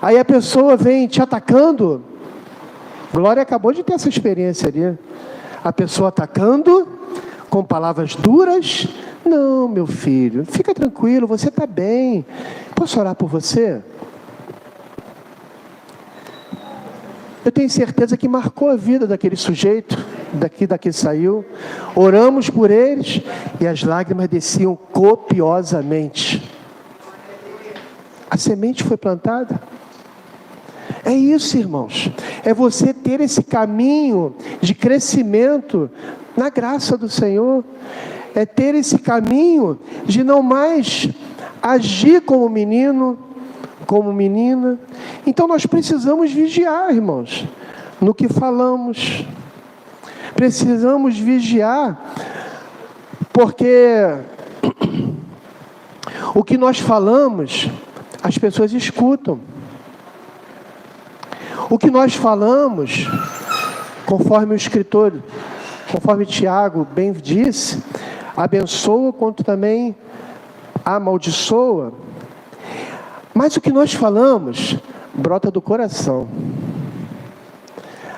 Aí a pessoa vem te atacando. Glória acabou de ter essa experiência ali. A pessoa atacando com palavras duras. Não, meu filho, fica tranquilo, você está bem. Posso orar por você? Eu tenho certeza que marcou a vida daquele sujeito, daqui saiu. Oramos por eles e as lágrimas desciam copiosamente. A semente foi plantada. É isso, irmãos. É você ter esse caminho de crescimento na graça do Senhor. É ter esse caminho de não mais agir como menino, como menina. Então nós precisamos vigiar, irmãos, no que falamos. Precisamos vigiar, porque o que nós falamos, as pessoas escutam. O que nós falamos, conforme o escritor, conforme Tiago bem disse, abençoa quanto também amaldiçoa. Mas o que nós falamos brota do coração.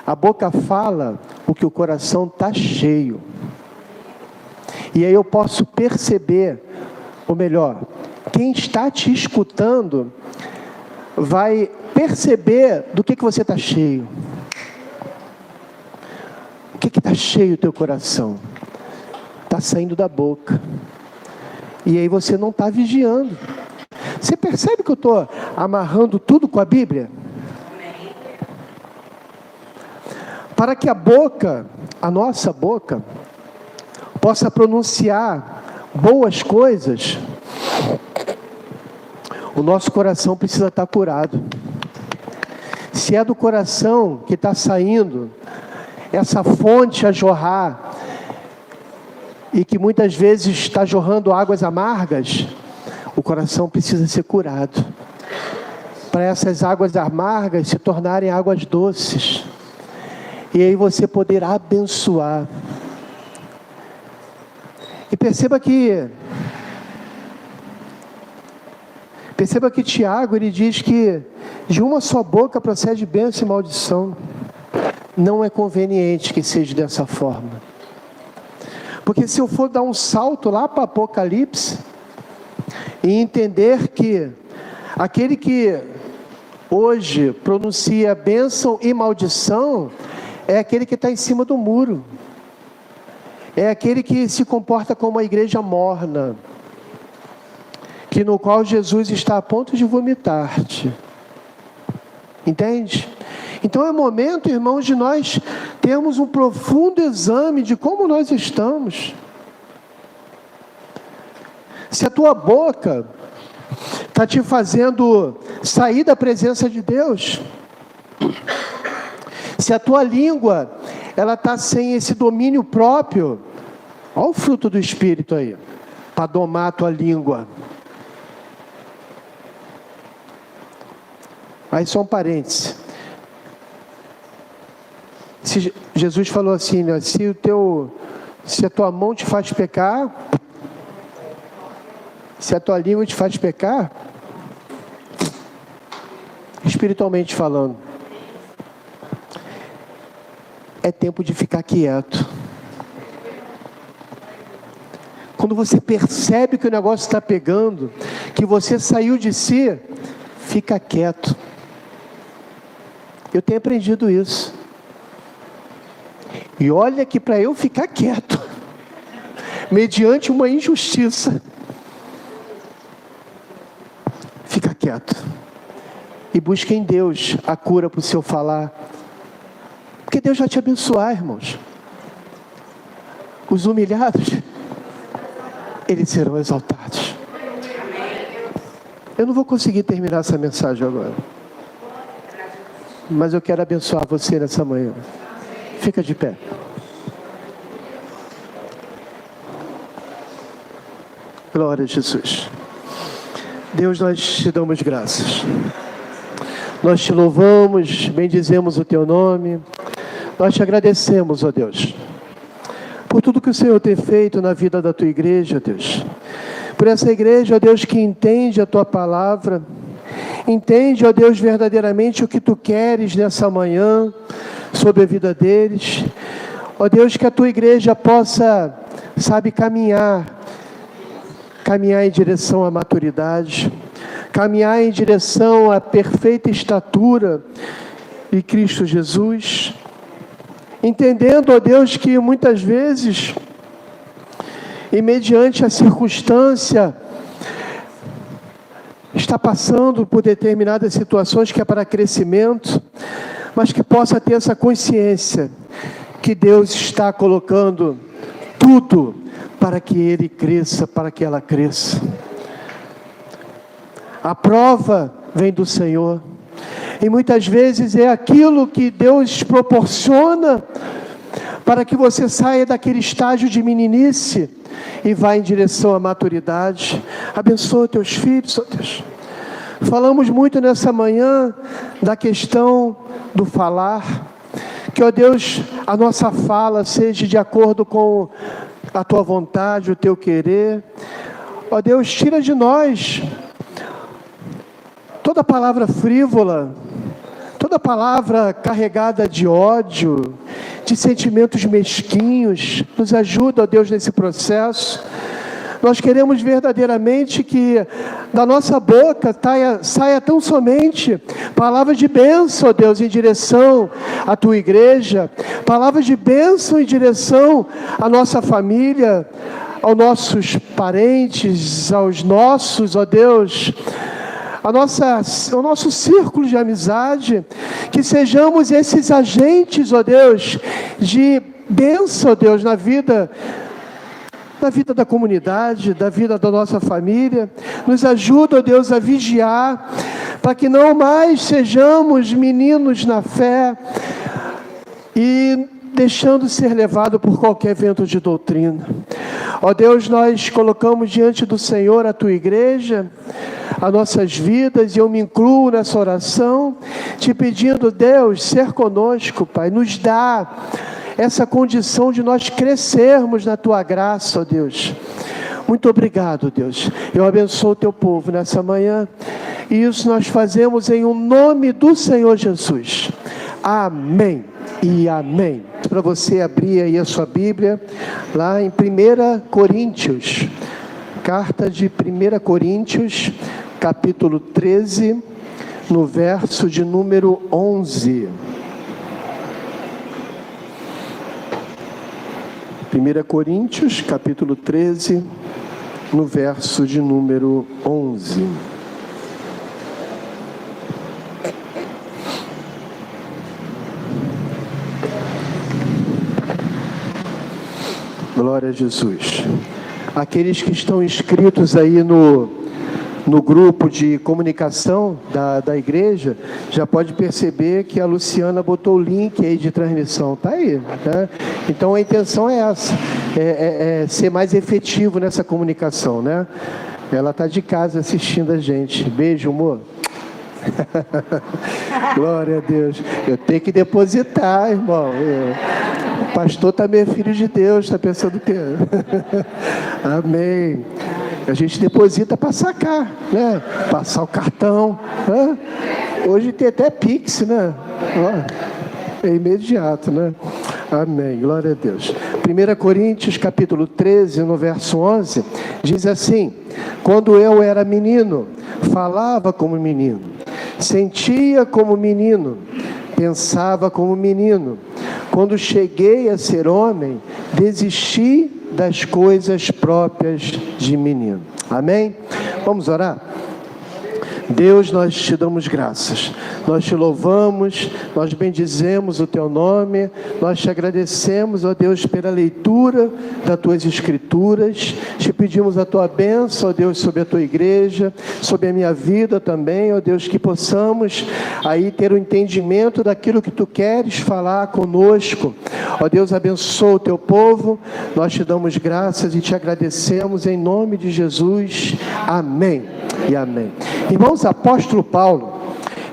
A boca fala o que o coração está cheio. E aí eu posso perceber, ou melhor, quem está te escutando vai perceber do que você está cheio. O que está cheio o teu coração? Está saindo da boca. E aí você não está vigiando. Você percebe que eu estou amarrando tudo com a Bíblia? para que a boca, a nossa boca, possa pronunciar boas coisas, o nosso coração precisa estar curado. Se é do coração que está saindo essa fonte a jorrar, e que muitas vezes está jorrando águas amargas, o coração precisa ser curado, para essas águas amargas se tornarem águas doces, e aí você poder abençoar. E perceba que Tiago, ele diz que de uma só boca procede bênção e maldição. Não é conveniente que seja dessa forma. Porque se eu for dar um salto lá para Apocalipse, e entender que aquele que hoje pronuncia bênção e maldição, é aquele que está em cima do muro. É aquele que se comporta como uma igreja morna, que no qual Jesus está a ponto de vomitar-te. Entende? Então é momento, irmãos, de nós termos um profundo exame de como nós estamos. Se a tua boca está te fazendo sair da presença de Deus, se a tua língua ela está sem esse domínio próprio, olha o fruto do Espírito aí, para domar a tua língua. Aí só um parêntese. Se Jesus falou assim, né, se a tua mão te faz pecar, se a tua língua te faz pecar, espiritualmente falando, é tempo de ficar quieto. Quando você percebe que o negócio está pegando, que você saiu de si, fica quieto. Eu tenho aprendido isso. E olha que para eu ficar quieto, mediante uma injustiça, fica quieto. E busque em Deus a cura para o seu falar. Porque Deus vai te abençoar, irmãos. Os humilhados, eles serão exaltados. Eu não vou conseguir terminar essa mensagem agora, mas eu quero abençoar você nessa manhã. Fica de pé. Glória a Jesus. Deus, nós te damos graças. Nós te louvamos, bendizemos o teu nome. Nós te agradecemos, ó Deus, por tudo que o Senhor tem feito na vida da tua igreja, Deus. Por essa igreja, ó Deus, que entende a tua palavra, entende, ó Deus, verdadeiramente o que tu queres nessa manhã sobre a vida deles. Ó Deus, que a tua igreja possa, caminhar em direção à maturidade, caminhar em direção à perfeita estatura de Cristo Jesus, entendendo, ó Deus, que muitas vezes, e mediante a circunstância, está passando por determinadas situações que é para crescimento, mas que possa ter essa consciência que Deus está colocando tudo para que ele cresça, para que ela cresça. A prova vem do Senhor, e muitas vezes é aquilo que Deus proporciona para que você saia daquele estágio de meninice e vá em direção à maturidade. Abençoa teus filhos, ó Deus. Falamos muito nessa manhã da questão do falar, que, ó Deus, a nossa fala seja de acordo com a tua vontade, o teu querer. Ó Deus, tira de nós toda palavra frívola, toda palavra carregada de ódio, de sentimentos mesquinhos. Nos ajuda, ó Deus, nesse processo. Nós queremos verdadeiramente que da nossa boca saia tão somente palavras de bênção, ó Deus, em direção à tua igreja, palavras de bênção em direção à nossa família, aos nossos parentes, aos nossos, ó Deus, o nosso círculo de amizade, que sejamos esses agentes, ó Deus, de bênção, ó Deus, na vida da comunidade, da vida da nossa família. Nos ajuda, ó Deus, a vigiar, para que não mais sejamos meninos na fé e deixando ser levado por qualquer vento de doutrina. Ó Deus, nós colocamos diante do Senhor a Tua igreja, as nossas vidas, e eu me incluo nessa oração, te pedindo, Deus, ser conosco, Pai, nos dá essa condição de nós crescermos na Tua graça, ó Deus. Muito obrigado, Deus. Eu abençoo o Teu povo nessa manhã, e isso nós fazemos em nome do Senhor Jesus. Amém e amém. Para você abrir aí a sua Bíblia, lá em 1 Coríntios, carta de 1 Coríntios, capítulo 13, no verso de número 11. 1 Coríntios, capítulo 13, no verso de número 11. Glória a Jesus. Aqueles que estão inscritos aí no grupo de comunicação da igreja, já pode perceber que a Luciana botou o link aí de transmissão, tá aí, né? Então a intenção é essa, é ser mais efetivo nessa comunicação, né? Ela tá de casa assistindo a gente. Beijo, amor. Glória a Deus. Eu tenho que depositar, irmão. O pastor também é filho de Deus, está pensando o quê? Amém. A gente deposita para sacar, né? Passar o cartão, né? Hoje tem até Pix, né? Ó, é imediato, né? Amém, glória a Deus. 1 Coríntios capítulo 13, no verso 11, diz assim: quando eu era menino, falava como menino, sentia como menino, pensava como menino. Quando cheguei a ser homem, desisti das coisas próprias de menino. Amém? Vamos orar? Deus, nós te damos graças, nós te louvamos, nós bendizemos o teu nome, nós te agradecemos, ó Deus, pela leitura das tuas escrituras, te pedimos a tua bênção, ó Deus, sobre a tua igreja, sobre a minha vida também, ó Deus, que possamos aí ter o entendimento daquilo que tu queres falar conosco. Ó Deus, abençoa o teu povo, nós te damos graças e te agradecemos em nome de Jesus. Amém e amém. Irmãos, apóstolo Paulo,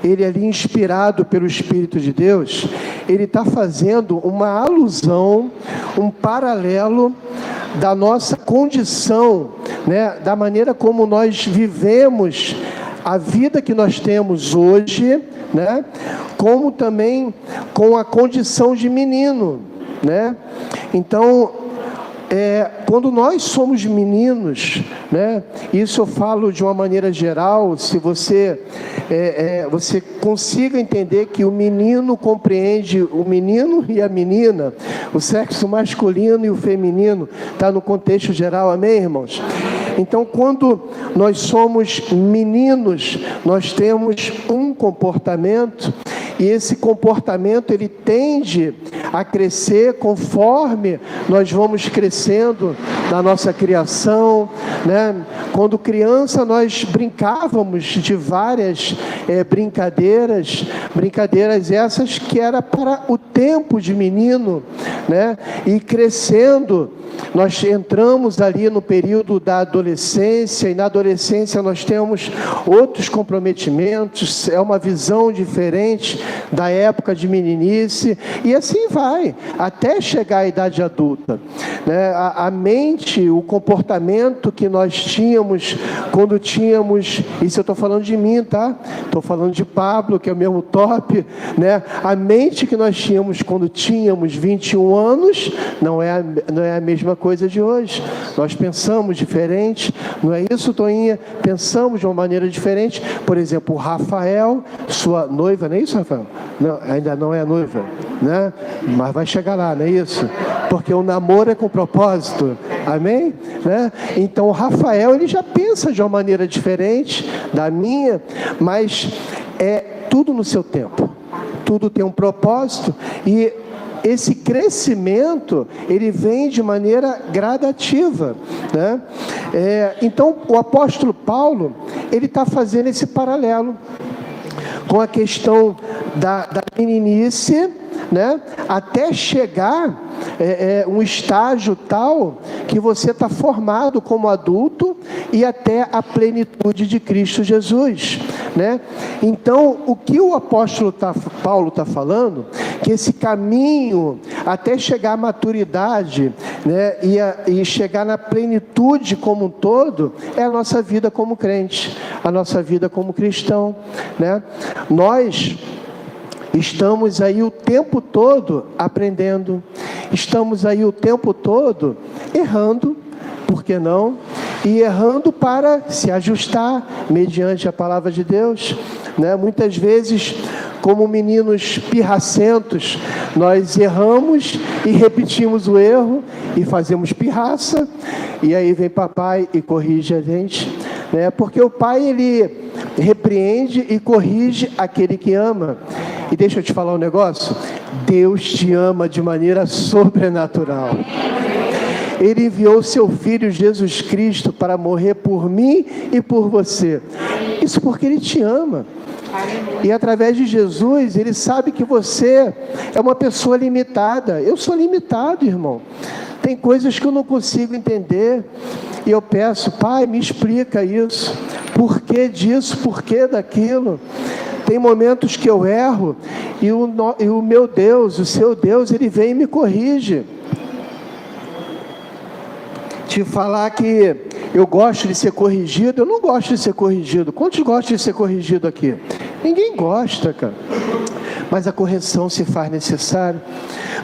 ele ali inspirado pelo Espírito de Deus, ele está fazendo uma alusão, um paralelo da nossa condição, né, da maneira como nós vivemos a vida que nós temos hoje, né, como também com a condição de menino, né? Então, quando nós somos meninos, né, isso eu falo de uma maneira geral, se você consiga entender que o menino compreende o menino e a menina, o sexo masculino e o feminino, está no contexto geral, amém, irmãos? Então, quando nós somos meninos, nós temos um comportamento, e esse comportamento ele tende a crescer conforme nós vamos crescendo na nossa criação, né? Quando criança nós brincávamos de várias brincadeiras essas que era para o tempo de menino, né? E crescendo nós entramos ali no período da adolescência, e na adolescência nós temos outros comprometimentos, é uma visão diferente da época de meninice, e assim vai, até chegar à idade adulta, né? A mente, o comportamento que nós tínhamos quando tínhamos, isso eu estou falando de mim, tá? Estou falando de Pablo, que é o mesmo top, né? A mente que nós tínhamos quando tínhamos 21 anos, não é a mesma coisa de hoje. Nós pensamos diferente, não é isso, Toinha? Pensamos de uma maneira diferente. Por exemplo, o Rafael, sua noiva, não é isso, Rafael? Não, ainda não é noiva, né? Mas vai chegar lá, não é isso? Porque o namoro é com propósito. Amém? Né? Então o Rafael, ele já pensa de uma maneira diferente da minha, mas é tudo no seu tempo. Tudo tem um propósito e esse crescimento, ele vem de maneira gradativa, né? Então o apóstolo Paulo, ele está fazendo esse paralelo com a questão da meninice, né? Até chegar um estágio tal que você está formado como adulto e até a plenitude de Cristo Jesus, né? Então, o que o apóstolo Paulo está falando, que esse caminho até chegar à maturidade, né, e chegar na plenitude como um todo, é a nossa vida como crente, a nossa vida como cristão, né? Nós estamos aí o tempo todo aprendendo, estamos aí o tempo todo errando, por que não? E errando para se ajustar mediante a palavra de Deus, né? Muitas vezes, como meninos pirracentos, nós erramos e repetimos o erro e fazemos pirraça, e aí vem papai e corrige a gente, né? Porque o pai, ele repreende e corrige aquele que ama. E deixa eu te falar um negócio, Deus te ama de maneira sobrenatural. Ele enviou seu Filho Jesus Cristo para morrer por mim e por você. Isso porque Ele te ama. E através de Jesus, Ele sabe que você é uma pessoa limitada. Eu sou limitado, irmão. Tem coisas que eu não consigo entender. E eu peço, Pai, me explica isso. Por que disso? Por que daquilo? Tem momentos que eu erro e o meu Deus, o seu Deus, Ele vem e me corrige. Te falar que eu gosto de ser corrigido, eu não gosto de ser corrigido. Quantos gostam de ser corrigido aqui? Ninguém gosta, cara. Mas a correção se faz necessária.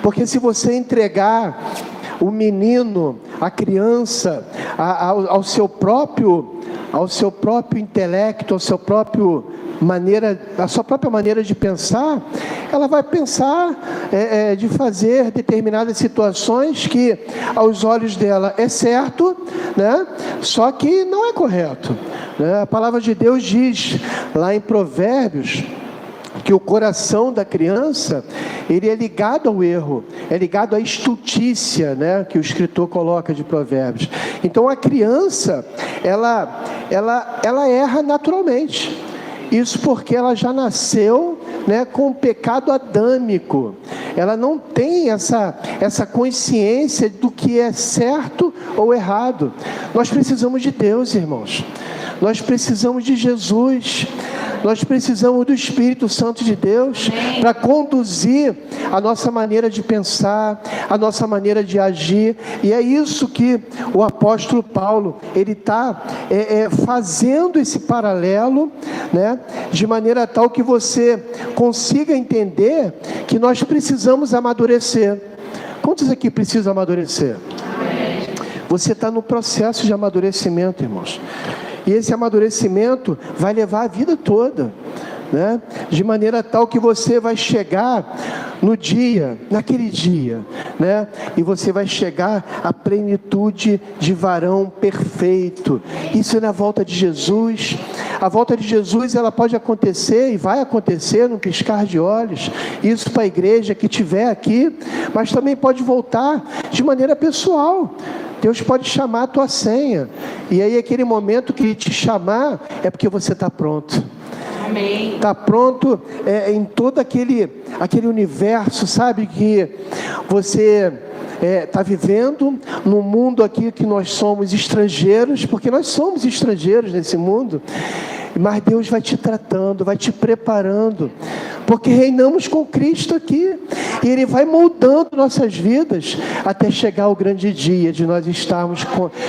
Porque se você entregar o menino, a criança, ao seu próprio intelecto, a sua própria maneira de pensar, ela vai pensar de fazer determinadas situações que aos olhos dela é certo, né? Só que não é correto, né? A palavra de Deus diz lá em Provérbios que o coração da criança, ele é ligado ao erro, é ligado à estultícia, né, que o escritor coloca de Provérbios. Então a criança, ela erra naturalmente. Isso porque ela já nasceu, né, com o pecado adâmico. Ela não tem essa consciência do que é certo ou errado. Nós precisamos de Deus, irmãos. Nós precisamos de Jesus. Nós precisamos do Espírito Santo de Deus para conduzir a nossa maneira de pensar, a nossa maneira de agir. E é isso que o apóstolo Paulo, ele está fazendo esse paralelo, né, de maneira tal que você consiga entender que nós precisamos amadurecer. Quantos aqui precisam amadurecer? Você está no processo de amadurecimento, irmãos. E esse amadurecimento vai levar a vida toda, né? De maneira tal que você vai chegar naquele dia, né? E você vai chegar à plenitude de varão perfeito. Isso é na volta de Jesus. A volta de Jesus, ela pode acontecer e vai acontecer num piscar de olhos. Isso para a igreja que estiver aqui, mas também pode voltar de maneira pessoal. Deus pode chamar a tua senha. E aí aquele momento que Ele te chamar, é porque você está pronto. Amém. Está pronto em todo aquele universo, sabe? Que você está vivendo num mundo aqui que nós somos estrangeiros, porque nós somos estrangeiros nesse mundo. Mas Deus vai te tratando, vai te preparando, porque reinamos com Cristo aqui, e Ele vai moldando nossas vidas, até chegar o grande dia de nós estarmos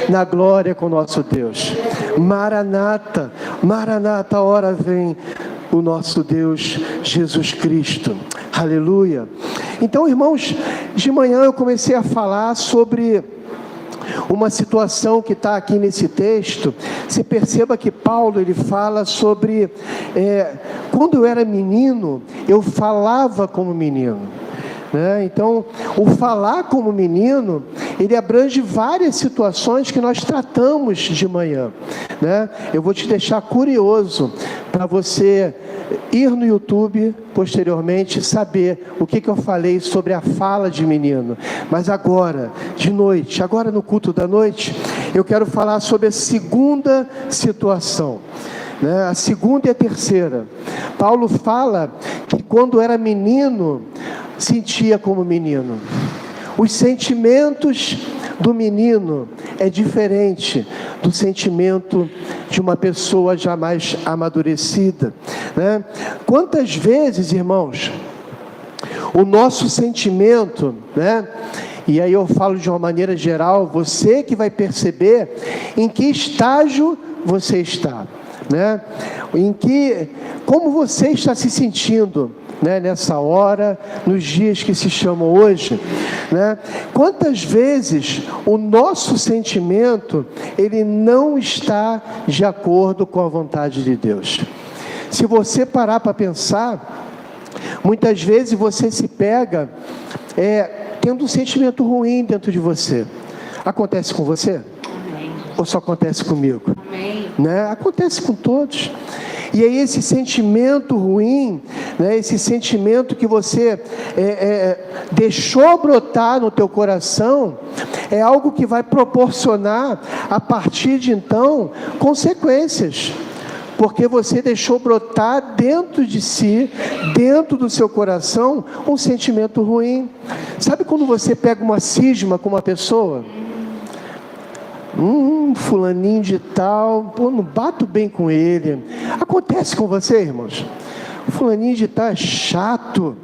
na glória com nosso Deus. Maranata, Maranata, a hora vem o nosso Deus Jesus Cristo. Aleluia. Então, irmãos, de manhã eu comecei a falar sobre uma situação que está aqui nesse texto. Você perceba que Paulo, ele fala sobre quando eu era menino, eu falava como menino, né? Então o falar como menino, ele abrange várias situações que nós tratamos de manhã, né? Eu vou te deixar curioso para você ir no YouTube posteriormente saber o que eu falei sobre a fala de menino. Mas agora, de noite, agora no culto da noite, eu quero falar sobre a segunda situação, né? A segunda e a terceira. Paulo fala que quando era menino, sentia como menino. Os sentimentos do menino é diferente do sentimento de uma pessoa já mais amadurecida, né? Quantas vezes, irmãos, o nosso sentimento, né? E aí eu falo de uma maneira geral, você que vai perceber em que estágio você está, né? Como você está se sentindo, né, nessa hora, nos dias que se chamam hoje, né? Quantas vezes o nosso sentimento, ele não está de acordo com a vontade de Deus? Se você parar para pensar, muitas vezes você se pega tendo um sentimento ruim dentro de você. Acontece com você? Amém. Ou só acontece comigo? Amém. Né? Acontece com todos. E aí esse sentimento ruim, né, esse sentimento que você deixou brotar no teu coração, é algo que vai proporcionar, a partir de então, consequências. Porque você deixou brotar dentro de si, dentro do seu coração, um sentimento ruim. Sabe quando você pega uma cisma com uma pessoa? Fulaninho de tal, pô, não bato bem com ele. Acontece com você, irmãos? Fulaninho de tal é chato,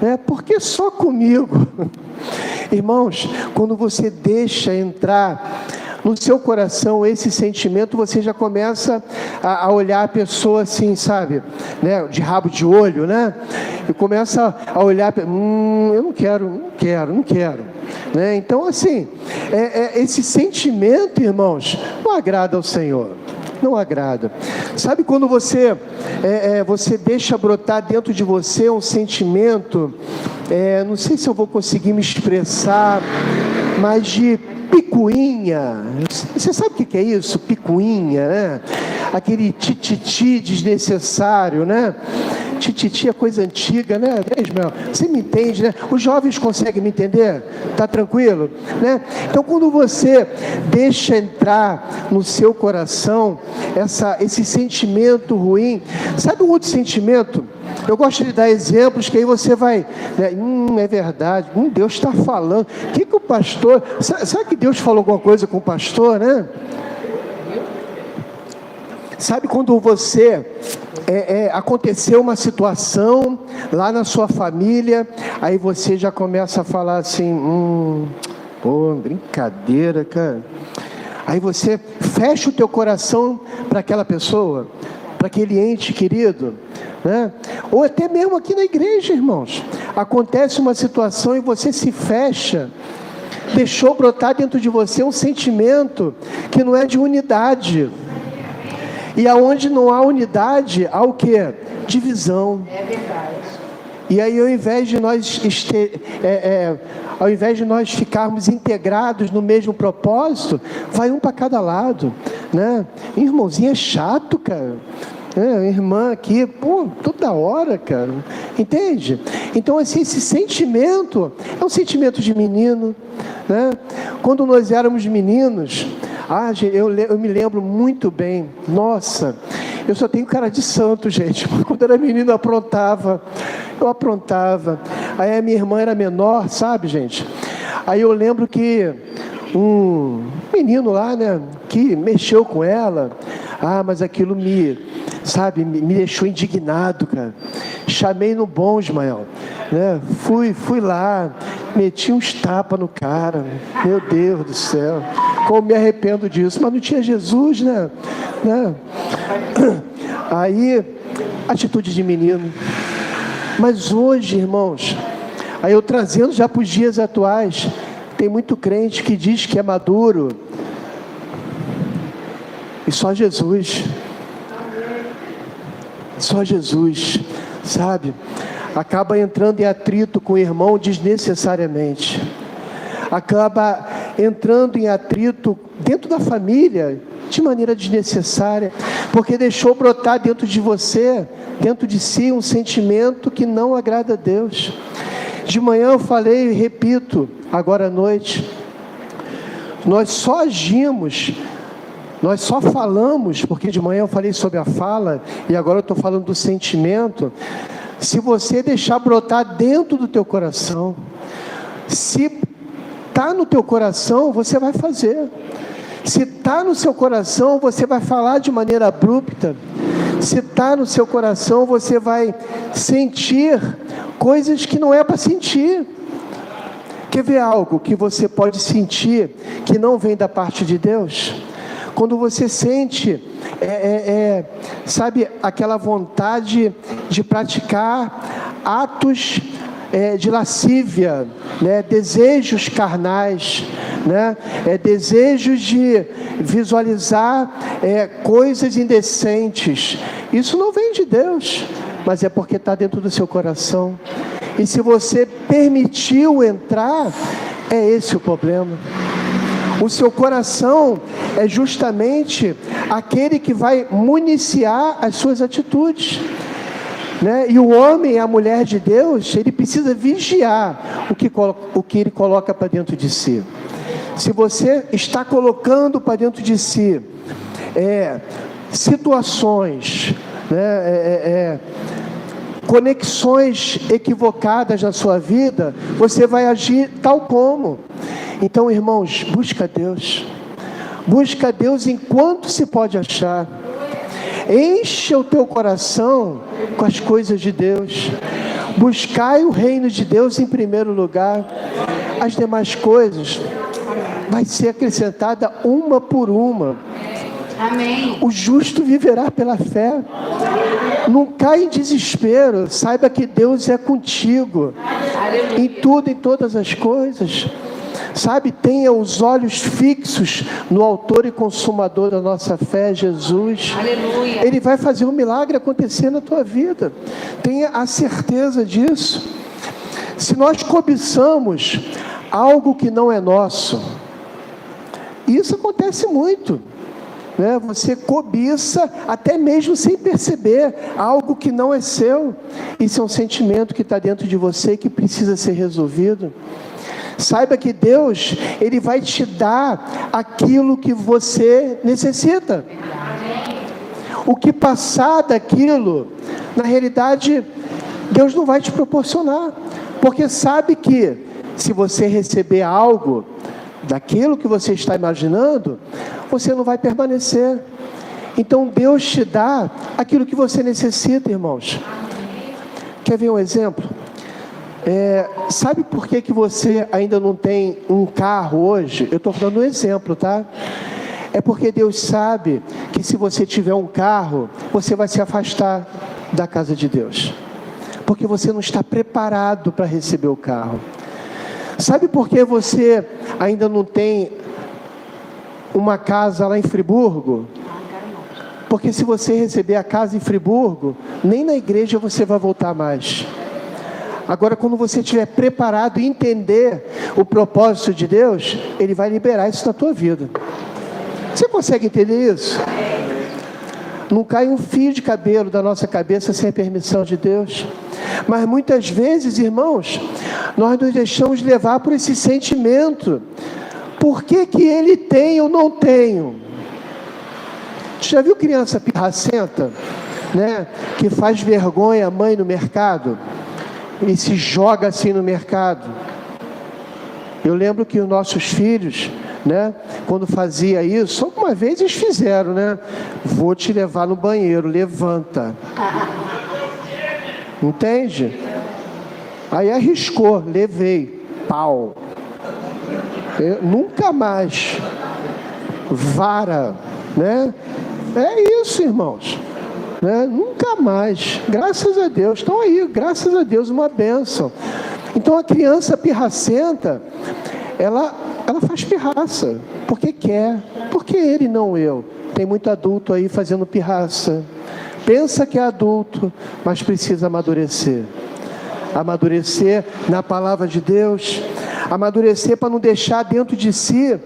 né? Porque só comigo. Irmãos, quando você deixa entrar no seu coração esse sentimento, você já começa a olhar a pessoa assim, sabe, né, de rabo de olho, né? E começa a olhar, eu não quero, né? Então, assim, esse sentimento, irmãos, não agrada ao Senhor. Não agrada. Sabe quando você deixa brotar dentro de você um sentimento, não sei se eu vou conseguir me expressar, mas de picuinha. Você sabe o que é isso? Picuinha, né? Aquele tititi desnecessário, né? Tititi é coisa antiga, né, Ismael? Você me entende, né? Os jovens conseguem me entender? Tá tranquilo? Né? Então, quando você deixa entrar no seu coração esse sentimento ruim, sabe um outro sentimento? Eu gosto de dar exemplos que aí você vai, né? É verdade, Deus está falando. O que o pastor... Sabe que Deus falou alguma coisa com o pastor, né? Sabe quando você... aconteceu uma situação lá na sua família, aí você já começa a falar assim, pô, brincadeira, cara. Aí você fecha o teu coração para aquela pessoa, para aquele ente querido, né? Ou até mesmo aqui na igreja, irmãos, acontece uma situação e você se fecha, deixou brotar dentro de você um sentimento que não é de unidade. E aonde não há unidade, há o quê? Divisão. É verdade. E aí, ao invés de nós ficarmos integrados no mesmo propósito, vai um para cada lado, né? Irmãozinho é chato, cara. Irmã aqui, pô, toda hora, cara. Entende? Então, assim, esse sentimento é um sentimento de menino, né? Quando nós éramos meninos, eu me lembro muito bem. Nossa, eu só tenho cara de santo, gente. Quando era menino eu aprontava. Aí a minha irmã era menor, sabe, gente? Aí eu lembro que um menino lá, né, que mexeu com ela. Mas aquilo me deixou indignado, cara. Chamei no bom, Ismael, né? Fui lá, meti uns tapas no cara. Meu Deus do céu, como me arrependo disso. Mas não tinha Jesus, né? Aí, atitude de menino. Mas hoje, irmãos, aí eu trazendo já para os dias atuais, tem muito crente que diz que é maduro, e só Jesus, sabe? Acaba entrando em atrito com o irmão desnecessariamente, acaba entrando em atrito dentro da família, de maneira desnecessária, porque deixou brotar dentro de você, dentro de si, um sentimento que não agrada a Deus. De manhã eu falei e repito, agora à noite, nós só agimos, nós só falamos, porque de manhã eu falei sobre a fala, e agora eu estou falando do sentimento, se você deixar brotar dentro do teu coração. Se está no teu coração, você vai fazer. Se está no seu coração, você vai falar de maneira abrupta. Se está no seu coração, você vai sentir coisas que não é para sentir. Quer ver algo que você pode sentir que não vem da parte de Deus? Quando você sente, sabe, aquela vontade de praticar atos de lascívia, né? Desejos carnais, né? Desejos de visualizar coisas indecentes. Isso não vem de Deus, mas é porque está dentro do seu coração. E se você permitiu entrar, é esse o problema. O seu coração é justamente aquele que vai municiar as suas atitudes, né? E o homem, a mulher de Deus, ele precisa vigiar o que ele coloca para dentro de si. Se você está colocando para dentro de si situações, né, conexões equivocadas na sua vida, você vai agir tal como. Então, irmãos, busca Deus. Busca Deus enquanto se pode achar. Enche o teu coração com as coisas de Deus. Buscai o reino de Deus em primeiro lugar. As demais coisas vai ser acrescentada uma por uma. Amém. O justo viverá pela fé. Não caia em desespero. Saiba que Deus é contigo. Aleluia. Em tudo, em todas as coisas. Sabe, tenha os olhos fixos no autor e consumador da nossa fé, Jesus. Aleluia. Ele vai fazer um milagre acontecer na tua vida. Tenha a certeza disso. Se nós cobiçamos algo que não é nosso, isso acontece muito, né? Você cobiça até mesmo sem perceber algo que não é seu. Isso é um sentimento que está dentro de você que precisa ser resolvido. Saiba que Deus, Ele vai te dar aquilo que você necessita. O que passar daquilo, na realidade, Deus não vai te proporcionar. Porque sabe que se você receber algo daquilo que você está imaginando, você não vai permanecer. Então Deus te dá aquilo que você necessita, irmãos. Quer ver um exemplo? Sabe por que você ainda não tem um carro hoje? Eu estou dando um exemplo, tá? É porque Deus sabe que se você tiver um carro, você vai se afastar da casa de Deus. Porque você não está preparado para receber o carro. Sabe por que você ainda não tem uma casa lá em Friburgo? Porque se você receber a casa em Friburgo, nem na igreja você vai voltar mais. Agora, quando você estiver preparado e entender o propósito de Deus, Ele vai liberar isso na tua vida. Você consegue entender isso? Não cai um fio de cabelo da nossa cabeça sem a permissão de Deus. Mas muitas vezes, irmãos, nós nos deixamos levar por esse sentimento. Por que ele tem ou não tenho? Você já viu criança pirracenta, né? Que faz vergonha a mãe no mercado? E se joga assim no mercado. Eu lembro que os nossos filhos, né, quando fazia isso, alguma vez eles fizeram, né? Vou te levar no banheiro, levanta. Entende? Aí arriscou, levei, pau. Nunca mais. Vara, né? É isso, irmãos. Né? Nunca mais, graças a Deus. Estão aí, graças a Deus, uma bênção. Então a criança pirracenta, ela faz pirraça, porque quer, porque ele não eu. Tem muito adulto aí fazendo pirraça, pensa que é adulto, mas precisa amadurecer. Amadurecer na palavra de Deus, Amadurecer para não deixar dentro de si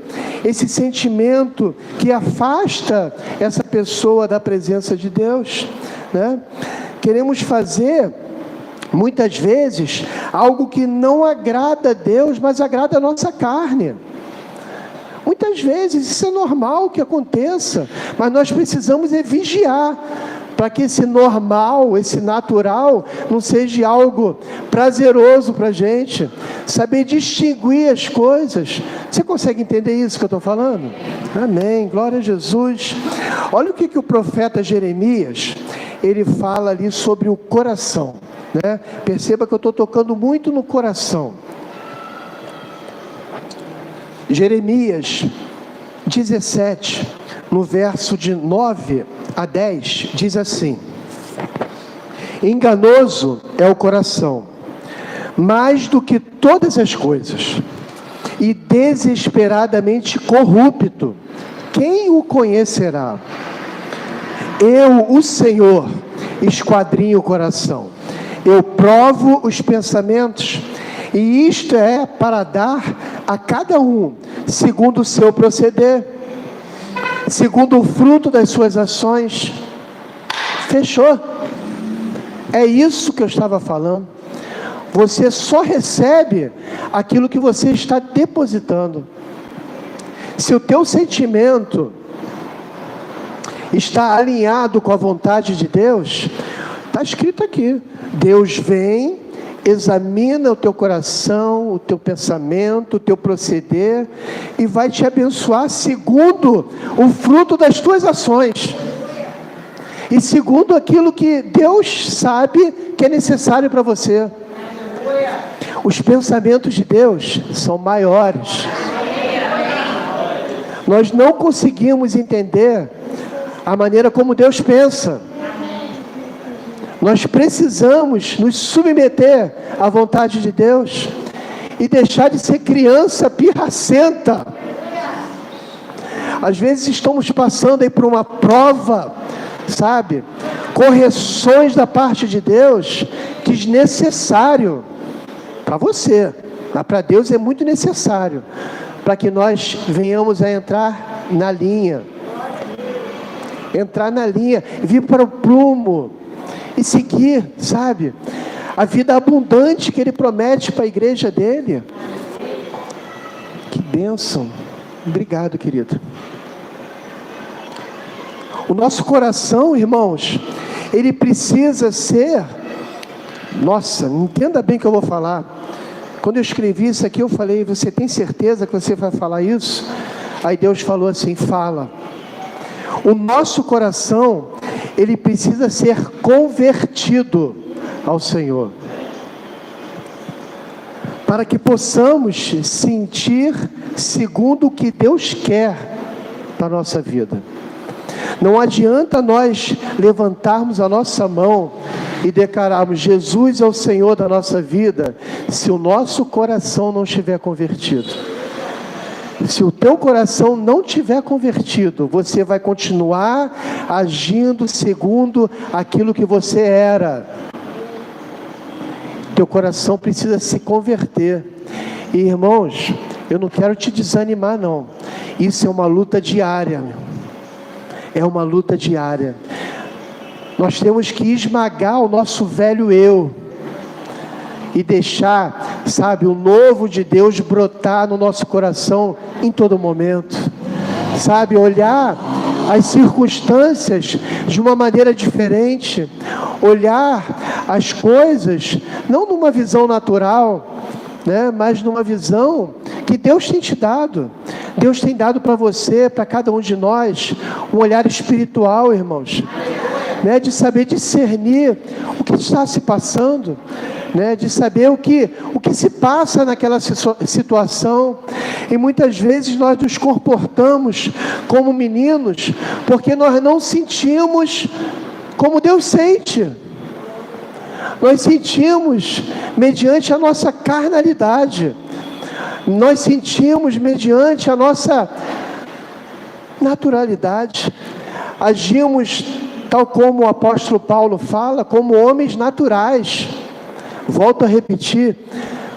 esse sentimento que afasta essa pessoa da presença de Deus, né? Queremos fazer, muitas vezes, algo que não agrada a Deus, mas agrada a nossa carne. Muitas vezes isso é normal que aconteça, mas nós precisamos vigiar, para que esse normal, esse natural, não seja algo prazeroso para a gente. Saber distinguir as coisas. Você consegue entender isso que eu estou falando? Amém, glória a Jesus. Olha o que o profeta Jeremias, ele fala ali sobre o coração, né? Perceba que eu estou tocando muito no coração. Jeremias 17, no verso de 9 a 10, diz assim: enganoso é o coração, mais do que todas as coisas, e desesperadamente corrupto, quem o conhecerá? Eu, o Senhor, esquadrinho o coração, eu provo os pensamentos, e isto é para dar a cada um segundo o seu proceder, segundo o fruto das suas ações. Fechou? É isso que eu estava falando. Você só recebe aquilo que você está depositando. Se o teu sentimento está alinhado com a vontade de Deus, está escrito aqui: Deus vem, examina o teu coração, o teu pensamento, o teu proceder, e vai te abençoar segundo o fruto das tuas ações, e segundo aquilo que Deus sabe que é necessário para você. Os pensamentos de Deus são maiores. Nós não conseguimos entender a maneira como Deus pensa. Nós precisamos nos submeter à vontade de Deus e deixar de ser criança pirracenta. Às vezes estamos passando aí por uma prova, sabe? Correções da parte de Deus, desnecessário para você, mas para Deus é muito necessário, para que nós venhamos a entrar na linha, vir para o prumo, e seguir, sabe, a vida abundante que Ele promete para a igreja dEle. Que bênção. Obrigado, querido. O nosso coração, irmãos, ele precisa ser... Nossa, entenda bem o que eu vou falar. Quando eu escrevi isso aqui, eu falei: você tem certeza que você vai falar isso? Aí Deus falou assim: fala. O nosso coração, ele precisa ser convertido ao Senhor, para que possamos sentir segundo o que Deus quer para a nossa vida. Não adianta nós levantarmos a nossa mão e declararmos: Jesus é o Senhor da nossa vida, se o nosso coração não estiver convertido. Se o teu coração não tiver convertido, você vai continuar agindo segundo aquilo que você era. Teu coração precisa se converter. E, irmãos, eu não quero te desanimar, não. Isso é uma luta diária. É uma luta diária. Nós temos que esmagar o nosso velho eu e deixar, sabe, o novo de Deus brotar no nosso coração em todo momento, sabe, olhar as circunstâncias de uma maneira diferente, olhar as coisas não numa visão natural, né, mas numa visão que Deus tem te dado. Deus tem dado para você, para cada um de nós, um olhar espiritual, irmãos, né, de saber discernir o que está se passando, né, de saber o que se passa naquela situação. E muitas vezes nós nos comportamos como meninos, porque nós não sentimos como Deus sente. Nós sentimos mediante a nossa carnalidade, nós sentimos mediante a nossa naturalidade, agimos tal como o apóstolo Paulo fala, como homens naturais. Volto a repetir,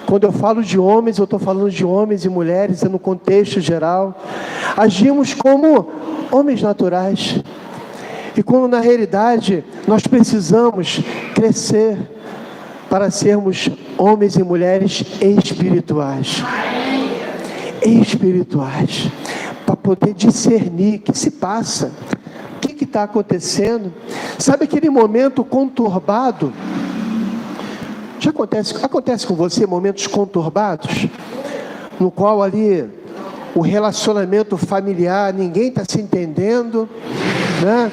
Quando eu falo de homens, eu estou falando de homens e mulheres, no contexto geral. Agimos como homens naturais. E quando na realidade nós precisamos crescer para sermos homens e mulheres espirituais. Espirituais. Para poder discernir o que se passa. O que está acontecendo? Sabe aquele momento conturbado? Já acontece com você momentos conturbados? No qual ali o relacionamento familiar, ninguém está se entendendo, né?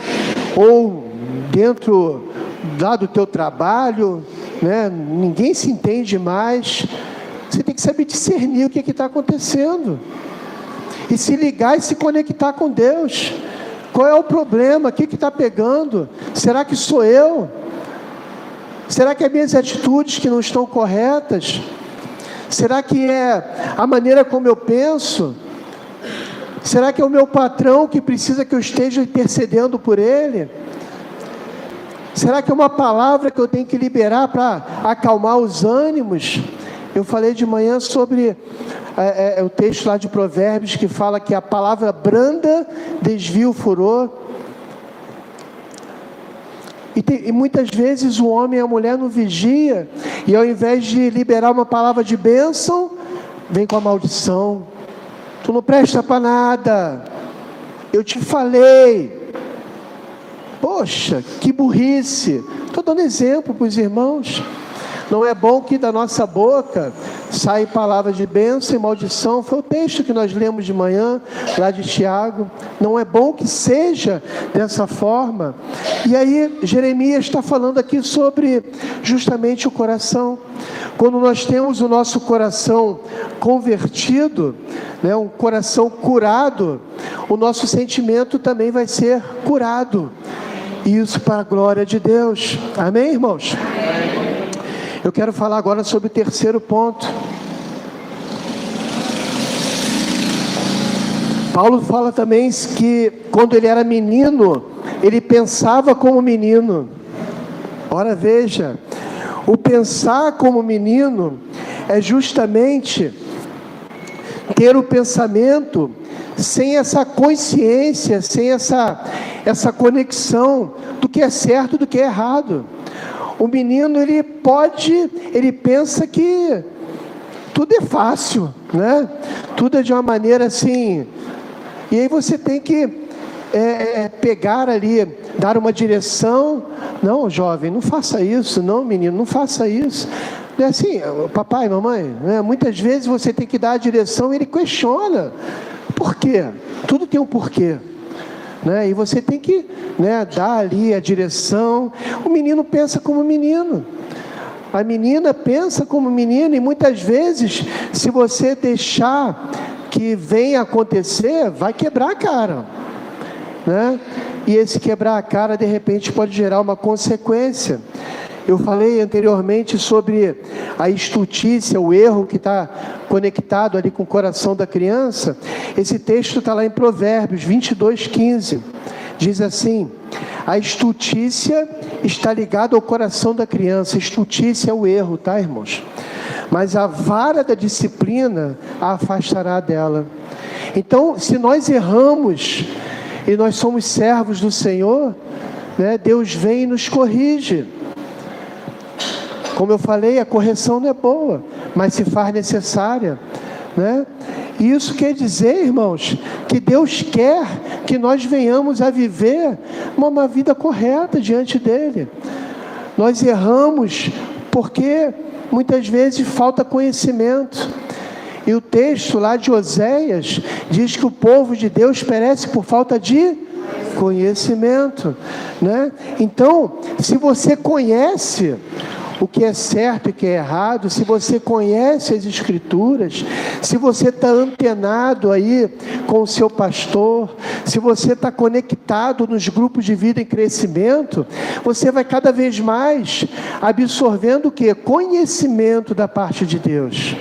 Ou dentro lá do teu trabalho, né? Ninguém se entende mais. Você tem que saber discernir o que está acontecendo. E se ligar e se conectar com Deus. Qual é o problema? O que está pegando? Será que sou eu? Será que é minhas atitudes que não estão corretas? Será que é a maneira como eu penso? Será que é o meu patrão que precisa que eu esteja intercedendo por ele? Será que é uma palavra que eu tenho que liberar para acalmar os ânimos? Eu falei de manhã sobre o texto lá de Provérbios que fala que a palavra branda desvia o furor. E muitas vezes o homem e a mulher não vigia, e ao invés de liberar uma palavra de bênção, vem com a maldição. Tu não presta para nada, eu te falei. Poxa, que burrice. Estou dando exemplo para os irmãos. Não é bom que da nossa boca saia palavras de bênção e maldição. Foi o texto que nós lemos de manhã, lá de Tiago. Não é bom que seja dessa forma. E aí Jeremias está falando aqui sobre justamente o coração. Quando nós temos o nosso coração convertido, né, um coração curado, o nosso sentimento também vai ser curado. Isso para a glória de Deus. Amém, irmãos? Eu quero falar agora sobre o terceiro ponto. Paulo fala também que quando ele era menino, ele pensava como menino. Ora veja, o pensar como menino é justamente ter o pensamento sem essa consciência, sem essa conexão do que é certo e do que é errado. O menino, ele pensa que tudo é fácil, né? Tudo é de uma maneira assim. E aí você tem que pegar ali, dar uma direção. Não, jovem, não faça isso. Não, menino, não faça isso. É assim, papai, mamãe, né? Muitas vezes você tem que dar a direção e ele questiona. Por quê? Tudo tem um porquê. Né? E você tem que, né, dar ali a direção. O menino pensa como menino, a menina pensa como menina, e muitas vezes, se você deixar que venha acontecer, vai quebrar a cara, né? E esse quebrar a cara, de repente, pode gerar uma consequência. Eu falei anteriormente sobre a estultícia, o erro que está conectado ali com o coração da criança. Esse texto está lá em Provérbios 22:15. Diz assim: a estultícia está ligada ao coração da criança. Estultícia é o erro, tá, irmãos? Mas a vara da disciplina a afastará dela. Então, se nós erramos e nós somos servos do Senhor, né, Deus vem e nos corrige. Como eu falei, a correção não é boa, mas se faz necessária, né? E isso quer dizer, irmãos, que Deus quer que nós venhamos a viver uma vida correta diante dEle. Nós erramos porque muitas vezes falta conhecimento. E o texto lá de Oséias diz que o povo de Deus perece por falta de conhecimento, né? Então, se você conhece o que é certo e o que é errado, se você conhece as Escrituras, se você está antenado aí com o seu pastor, se você está conectado nos grupos de vida em crescimento, você vai cada vez mais absorvendo o quê? Conhecimento da parte de Deus.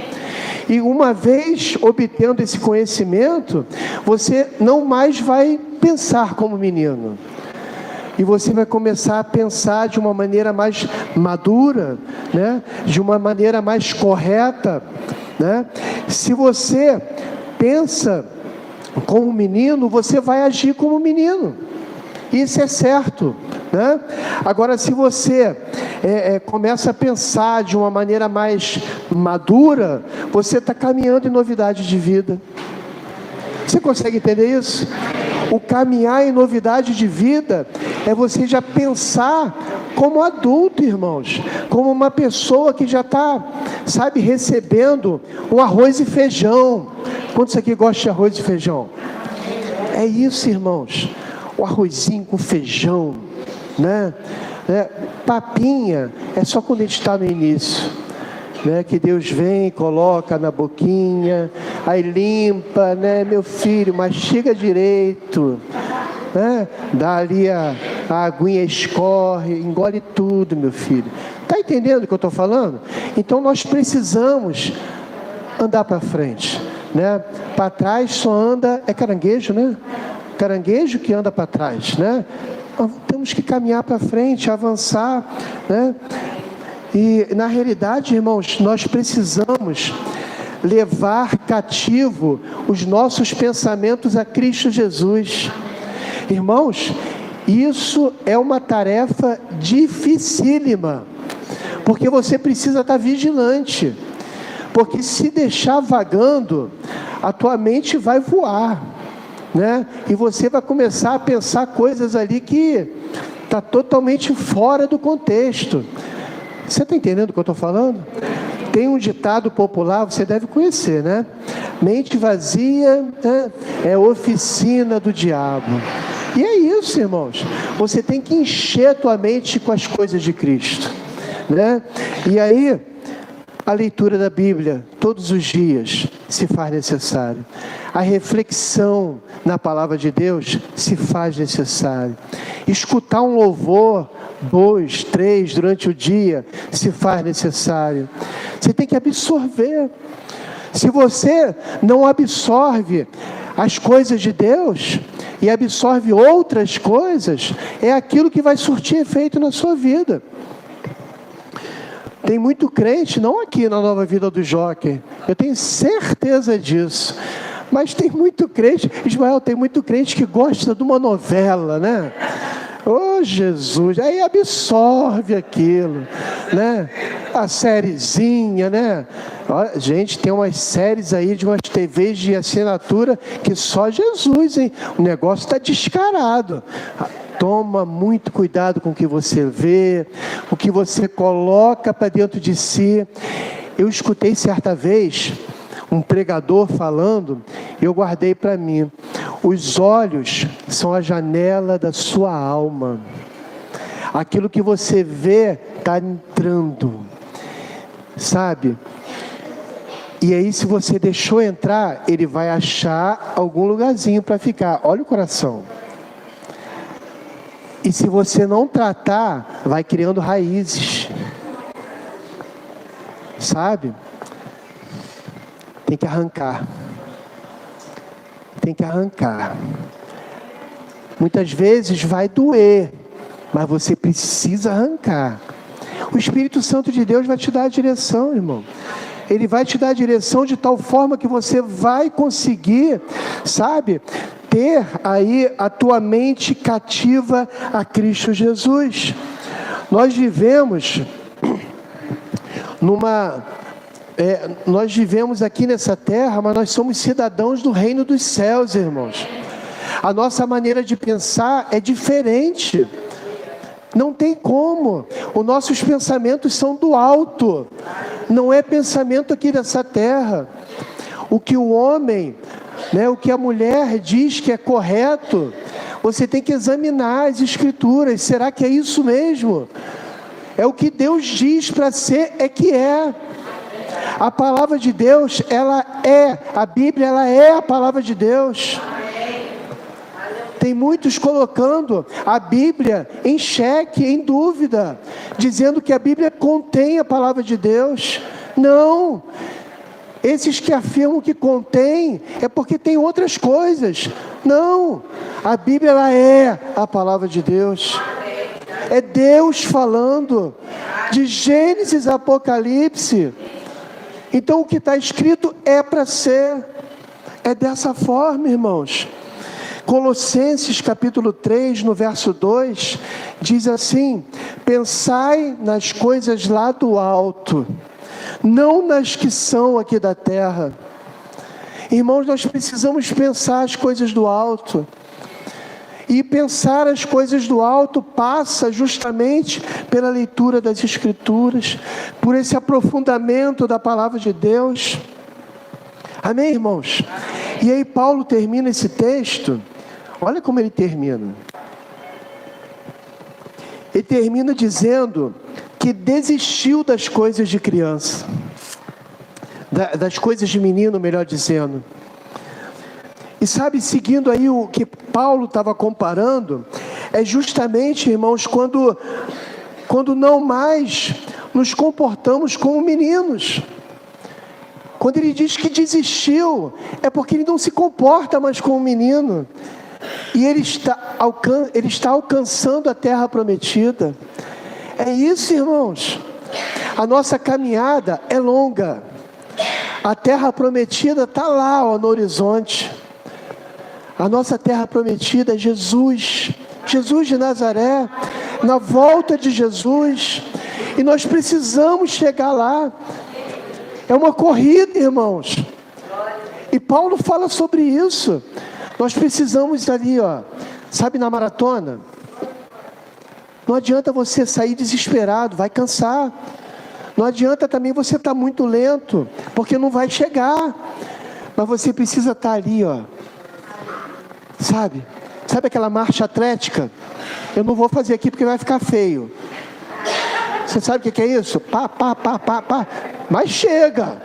E uma vez obtendo esse conhecimento, você não mais vai pensar como menino. e você vai começar a pensar de uma maneira mais madura, né? De uma maneira mais correta, né? Se você pensa como menino, você vai agir como menino. Isso é certo, né? Agora, se você começa a pensar de uma maneira mais madura, você está caminhando em novidade de vida. Você consegue entender isso? O caminhar em novidade de vida é você já pensar como adulto, irmãos, como uma pessoa que já está, sabe, recebendo um arroz e feijão. Quantos aqui gostam de arroz e feijão? É isso, irmãos. O arrozinho com feijão, né? Papinha é só quando a gente está no início, né? Que Deus vem, coloca na boquinha, aí limpa, né? Meu filho, mastiga direito, né? Dá ali a aguinha, escorre, engole tudo, meu filho. Está entendendo o que eu estou falando? Então nós precisamos andar para frente, né? Para trás só anda, é caranguejo, né? Caranguejo que anda para trás, né? Nós temos que caminhar para frente, avançar, né? E na realidade, irmãos, nós precisamos levar cativo os nossos pensamentos a Cristo Jesus. Irmãos, isso é uma tarefa dificílima, porque você precisa estar vigilante, porque se deixar vagando, a tua mente vai voar, né? E você vai começar a pensar coisas ali que está totalmente fora do contexto. Você está entendendo o que eu estou falando? Tem um ditado popular, você deve conhecer, né? Mente vazia, né, é oficina do diabo. E é isso, irmãos. Você tem que encher a tua mente com as coisas de Cristo, né? E aí, a leitura da Bíblia, todos os dias, se faz necessário. A reflexão na palavra de Deus se faz necessário. Escutar um louvor, 2, 3, durante o dia, se faz necessário. Você tem que absorver. Se você não absorve as coisas de Deus e absorve outras coisas, é aquilo que vai surtir efeito na sua vida. Tem muito crente, não aqui na Nova Vida do Jockey, eu tenho certeza disso, mas tem muito crente, Ismael, tem muito crente que gosta de uma novela, né? Oh, Jesus, aí absorve aquilo, né? A sériezinha, né? Olha, gente, tem umas séries aí de umas TVs de assinatura que só Jesus, hein? O negócio está descarado. Toma muito cuidado com o que você vê, o que você coloca para dentro de si. Eu escutei certa vez um pregador falando, eu guardei para mim: os olhos são a janela da sua alma. Aquilo que você vê está entrando, sabe? E aí, se você deixou entrar, ele vai achar algum lugarzinho para ficar. Olha o coração. E se você não tratar, vai criando raízes, sabe? Tem que arrancar. Tem que arrancar. Muitas vezes vai doer, mas você precisa arrancar. O Espírito Santo de Deus vai te dar a direção, irmão. Ele vai te dar a direção de tal forma que você vai conseguir, sabe, ter aí a tua mente cativa a Cristo Jesus. Nós vivemos nós vivemos aqui nessa terra, mas nós somos cidadãos do reino dos céus, irmãos. A nossa maneira de pensar é diferente. Não tem como. Os nossos pensamentos são do alto. Não é pensamento aqui dessa terra. O que o homem, né, o que a mulher diz que é correto, você tem que examinar as escrituras. Será que é isso mesmo? É o que Deus diz para ser, é que é. A palavra de Deus, a Bíblia, ela é a palavra de Deus. Tem muitos colocando a Bíblia em xeque, em dúvida, dizendo que a Bíblia contém a palavra de Deus. Não, Esses que afirmam que contém, é porque tem outras coisas. Não, a Bíblia ela é a palavra de Deus. É Deus falando, de Gênesis a Apocalipse. Então o que está escrito é para ser. É dessa forma, irmãos. Colossenses capítulo 3, no verso 2, diz assim: pensai nas coisas lá do alto, não nas que são aqui da terra. Irmãos, nós precisamos pensar as coisas do alto. E pensar as coisas do alto passa justamente pela leitura das Escrituras, por esse aprofundamento da palavra de Deus. Amém, irmãos? E aí Paulo termina esse texto, olha como ele termina. Ele termina dizendo que desistiu das coisas de criança, das coisas de menino, melhor dizendo. E sabe, seguindo aí o que Paulo estava comparando, é justamente, irmãos, quando não mais nos comportamos como meninos. Quando ele diz que desistiu, é porque ele não se comporta mais como menino. E ele está alcançando a terra prometida. É isso, irmãos. A nossa caminhada é longa. A terra prometida está lá, ó, no horizonte. A nossa terra prometida é Jesus. Jesus de Nazaré. Na volta de Jesus. E nós precisamos chegar lá. É uma corrida, irmãos. E Paulo fala sobre isso. Nós precisamos ali, ó. Sabe, na maratona? Não adianta você sair desesperado, vai cansar. Não adianta também você estar muito lento, porque não vai chegar. Mas você precisa estar ali, ó. Sabe aquela marcha atlética? Eu não vou fazer aqui porque vai ficar feio. Você sabe o que é isso? Pá. Mas chega.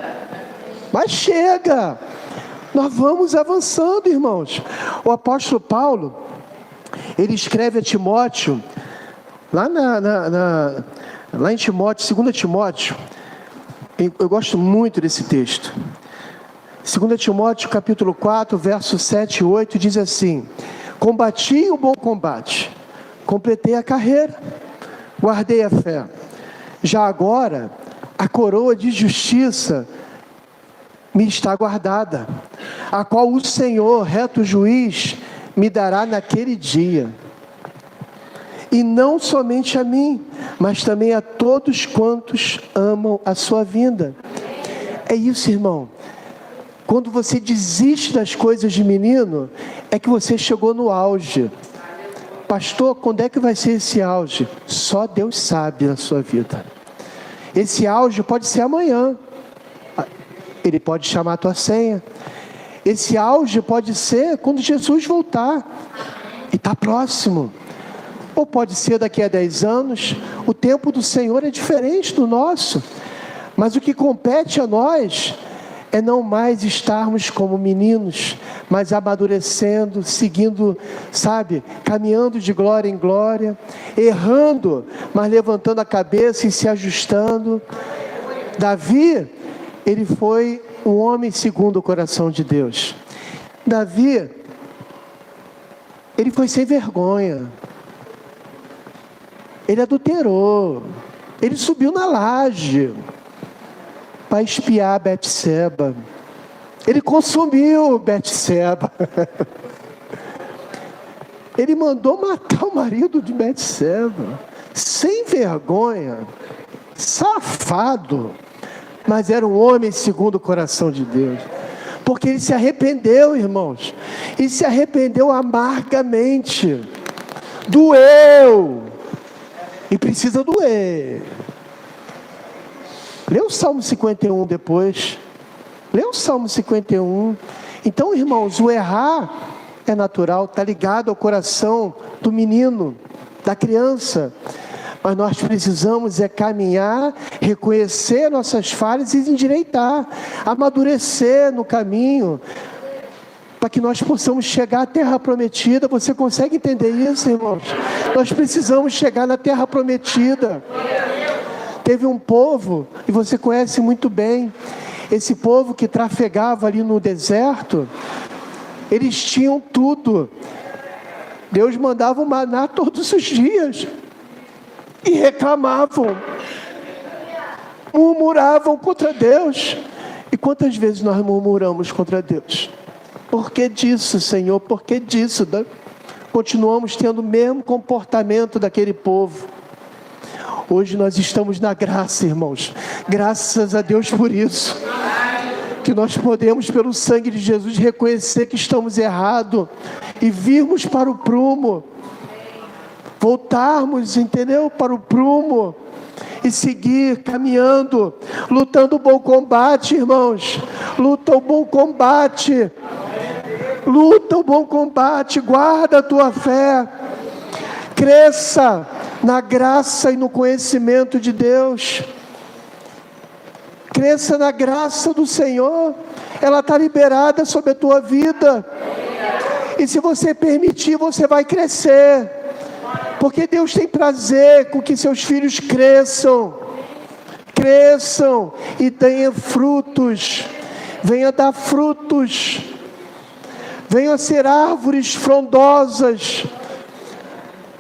Nós vamos avançando, irmãos. O apóstolo Paulo, ele escreve a Timóteo, lá em Timóteo, 2 Timóteo, eu gosto muito desse texto. 2 Timóteo capítulo 4, versos 7 e 8, diz assim: combati o bom combate, completei a carreira, guardei a fé. Já agora, a coroa de justiça me está guardada, a qual o Senhor, reto juiz, me dará naquele dia. E não somente a mim, mas também a todos quantos amam a sua vinda. É isso, irmão. Quando você desiste das coisas de menino, é que você chegou no auge. Pastor, quando é que vai ser esse auge? Só Deus sabe na sua vida. Esse auge pode ser amanhã. Ele pode chamar a tua senha. Esse auge pode ser quando Jesus voltar. E está próximo. Ou pode ser daqui a 10 anos. O tempo do Senhor é diferente do nosso. Mas o que compete a nós é não mais estarmos como meninos, mas amadurecendo, seguindo, caminhando de glória em glória, errando, mas levantando a cabeça e se ajustando. Davi, ele foi um homem segundo o coração de Deus. Davi, ele foi sem vergonha. Ele adulterou. Ele subiu na laje para espiar Betseba. Ele consumiu Betseba. Ele mandou matar o marido de Betseba. Sem vergonha. Safado. Mas era um homem segundo o coração de Deus. Porque ele se arrependeu, irmãos. E se arrependeu amargamente. Doeu. E precisa doer. Lê o Salmo 51 depois. Lê o Salmo 51. Então, irmãos, o errar é natural, está ligado ao coração do menino, da criança. Mas nós precisamos caminhar, reconhecer nossas falhas e endireitar, amadurecer no caminho, para que nós possamos chegar à terra prometida. Você consegue entender isso, irmãos? Nós precisamos chegar na terra prometida. Teve um povo, e você conhece muito bem, esse povo que trafegava ali no deserto, eles tinham tudo. Deus mandava o maná todos os dias. E reclamavam. Murmuravam contra Deus. E quantas vezes nós murmuramos contra Deus? Por que disso, Senhor? Por que disso? Continuamos tendo o mesmo comportamento daquele povo. Hoje nós estamos na graça, irmãos. Graças a Deus por isso. Que nós podemos, pelo sangue de Jesus, reconhecer que estamos errados e virmos para o prumo. Voltarmos, entendeu? Para o prumo. E seguir caminhando, lutando o bom combate, irmãos. Luta o bom combate. Luta o bom combate, guarda a tua fé. Cresça na graça e no conhecimento de Deus. Cresça na graça do Senhor. Ela está liberada sobre a tua vida. E se você permitir, você vai crescer. Porque Deus tem prazer com que seus filhos cresçam e deem frutos, venha dar frutos, venham a ser árvores frondosas,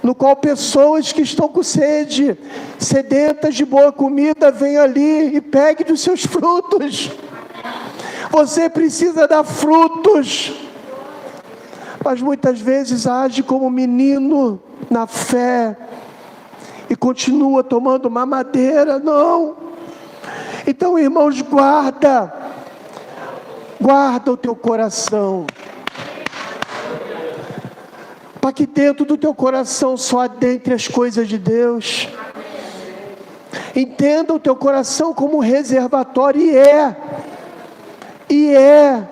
no qual pessoas que estão com sede, sedentas de boa comida, venham ali e peguem dos seus frutos. Você precisa dar frutos, mas muitas vezes age como menino na fé e continua tomando mamadeira. Não. Então, irmãos, guarda o teu coração, para que dentro do teu coração só adentre as coisas de Deus. Entenda o teu coração como um reservatório, e é.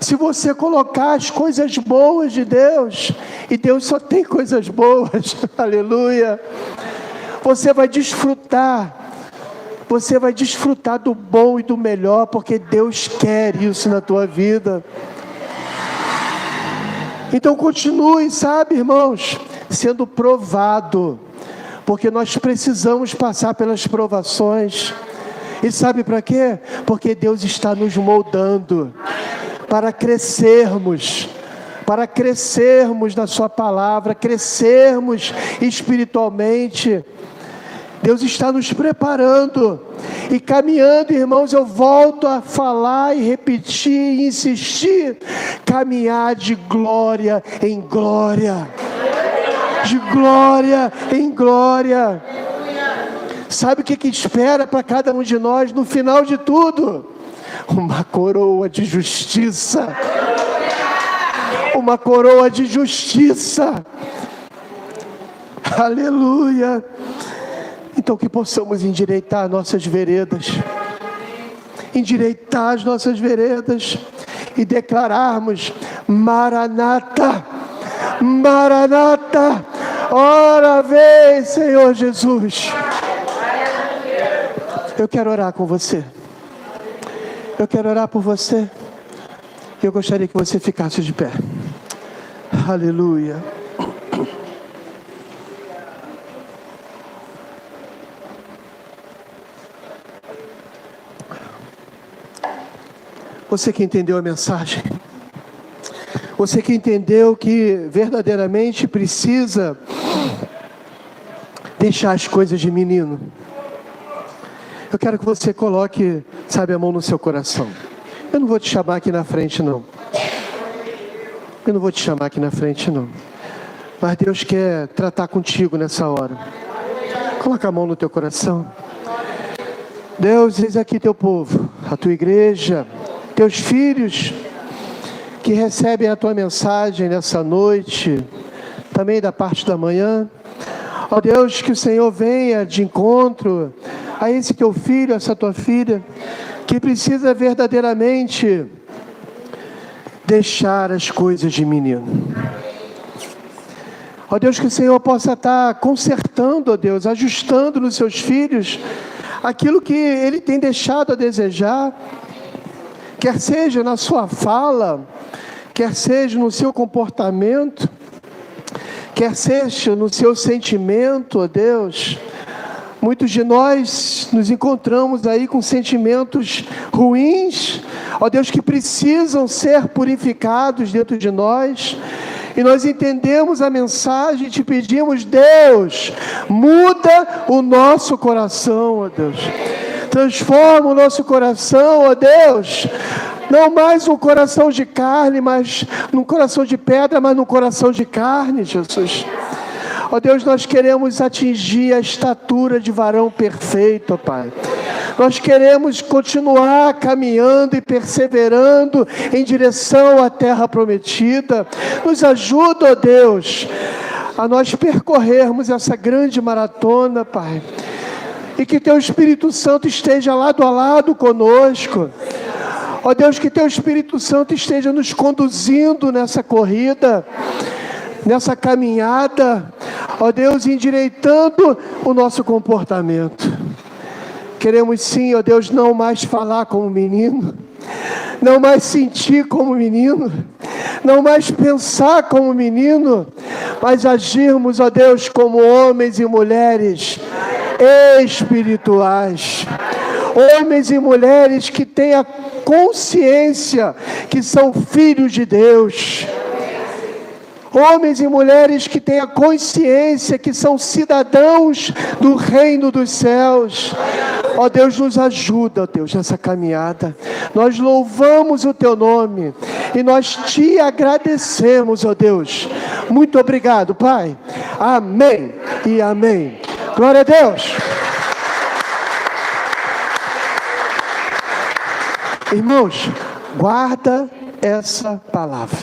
Se você colocar as coisas boas de Deus, e Deus só tem coisas boas, aleluia, você vai desfrutar do bom e do melhor, porque Deus quer isso na tua vida. Então continue, sabe, irmãos, sendo provado, porque nós precisamos passar pelas provações. E sabe para quê? Porque Deus está nos moldando para crescermos na sua palavra, crescermos espiritualmente. Deus está nos preparando e caminhando, irmãos. Eu volto a falar e repetir e insistir: caminhar de glória em glória, de glória em glória. Sabe o que espera para cada um de nós no final de tudo? Uma coroa de justiça. Uma coroa de justiça. Aleluia. Então que possamos endireitar nossas veredas. Endireitar as nossas veredas. E declararmos: Maranata, Maranata. Ora vem, Senhor Jesus. Eu quero orar com você. Eu quero orar por você. Eu gostaria que você ficasse de pé. Aleluia. Você que entendeu a mensagem, você que entendeu que verdadeiramente precisa deixar as coisas de menino, eu quero que você coloque, sabe, a mão no seu coração. Eu não vou te chamar aqui na frente, não. Eu não vou te chamar aqui na frente, não. Mas Deus quer tratar contigo nessa hora. Coloca a mão no teu coração. Deus, eis aqui teu povo, a tua igreja, teus filhos que recebem a tua mensagem nessa noite, também da parte da manhã. Ó Deus, que o Senhor venha de encontro a esse teu filho, essa tua filha, que precisa verdadeiramente deixar as coisas de menino. Ó Deus, que o Senhor possa estar consertando, ó Deus, ajustando nos seus filhos aquilo que ele tem deixado a desejar, quer seja na sua fala, quer seja no seu comportamento, quer seja no seu sentimento, ó Deus. Muitos de nós nos encontramos aí com sentimentos ruins, ó Deus, que precisam ser purificados dentro de nós. E nós entendemos a mensagem e te pedimos, Deus, muda o nosso coração, ó Deus. Transforma o nosso coração, ó Deus. Não mais um coração de carne, mas num coração de pedra, mas num coração de carne, Jesus. Ó Deus, nós queremos atingir a estatura de varão perfeito, ó Pai. Nós queremos continuar caminhando e perseverando em direção à terra prometida. Nos ajuda, ó Deus, a nós percorrermos essa grande maratona, Pai. E que Teu Espírito Santo esteja lado a lado conosco. Ó Deus, que Teu Espírito Santo esteja nos conduzindo nessa corrida, nessa caminhada, ó Deus, endireitando o nosso comportamento. Queremos sim, ó Deus, não mais falar como menino, não mais sentir como menino, não mais pensar como menino, mas agirmos, ó Deus, como homens e mulheres espirituais. Homens e mulheres que têm a consciência que são filhos de Deus. Homens e mulheres que têm a consciência que são cidadãos do reino dos céus. Ó Deus, nos ajuda, ó Deus, nessa caminhada. Nós louvamos o Teu nome e nós Te agradecemos, ó Deus. Muito obrigado, Pai. Amém e amém. Glória a Deus. Irmãos, guarda essa palavra.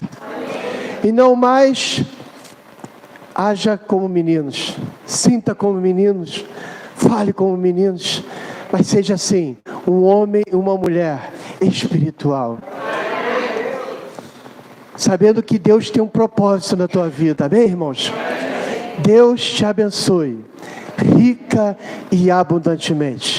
E não mais haja como meninos, sinta como meninos, fale como meninos, mas seja assim, um homem e uma mulher espiritual. Sabendo que Deus tem um propósito na tua vida, amém, irmãos? Deus te abençoe, rica e abundantemente.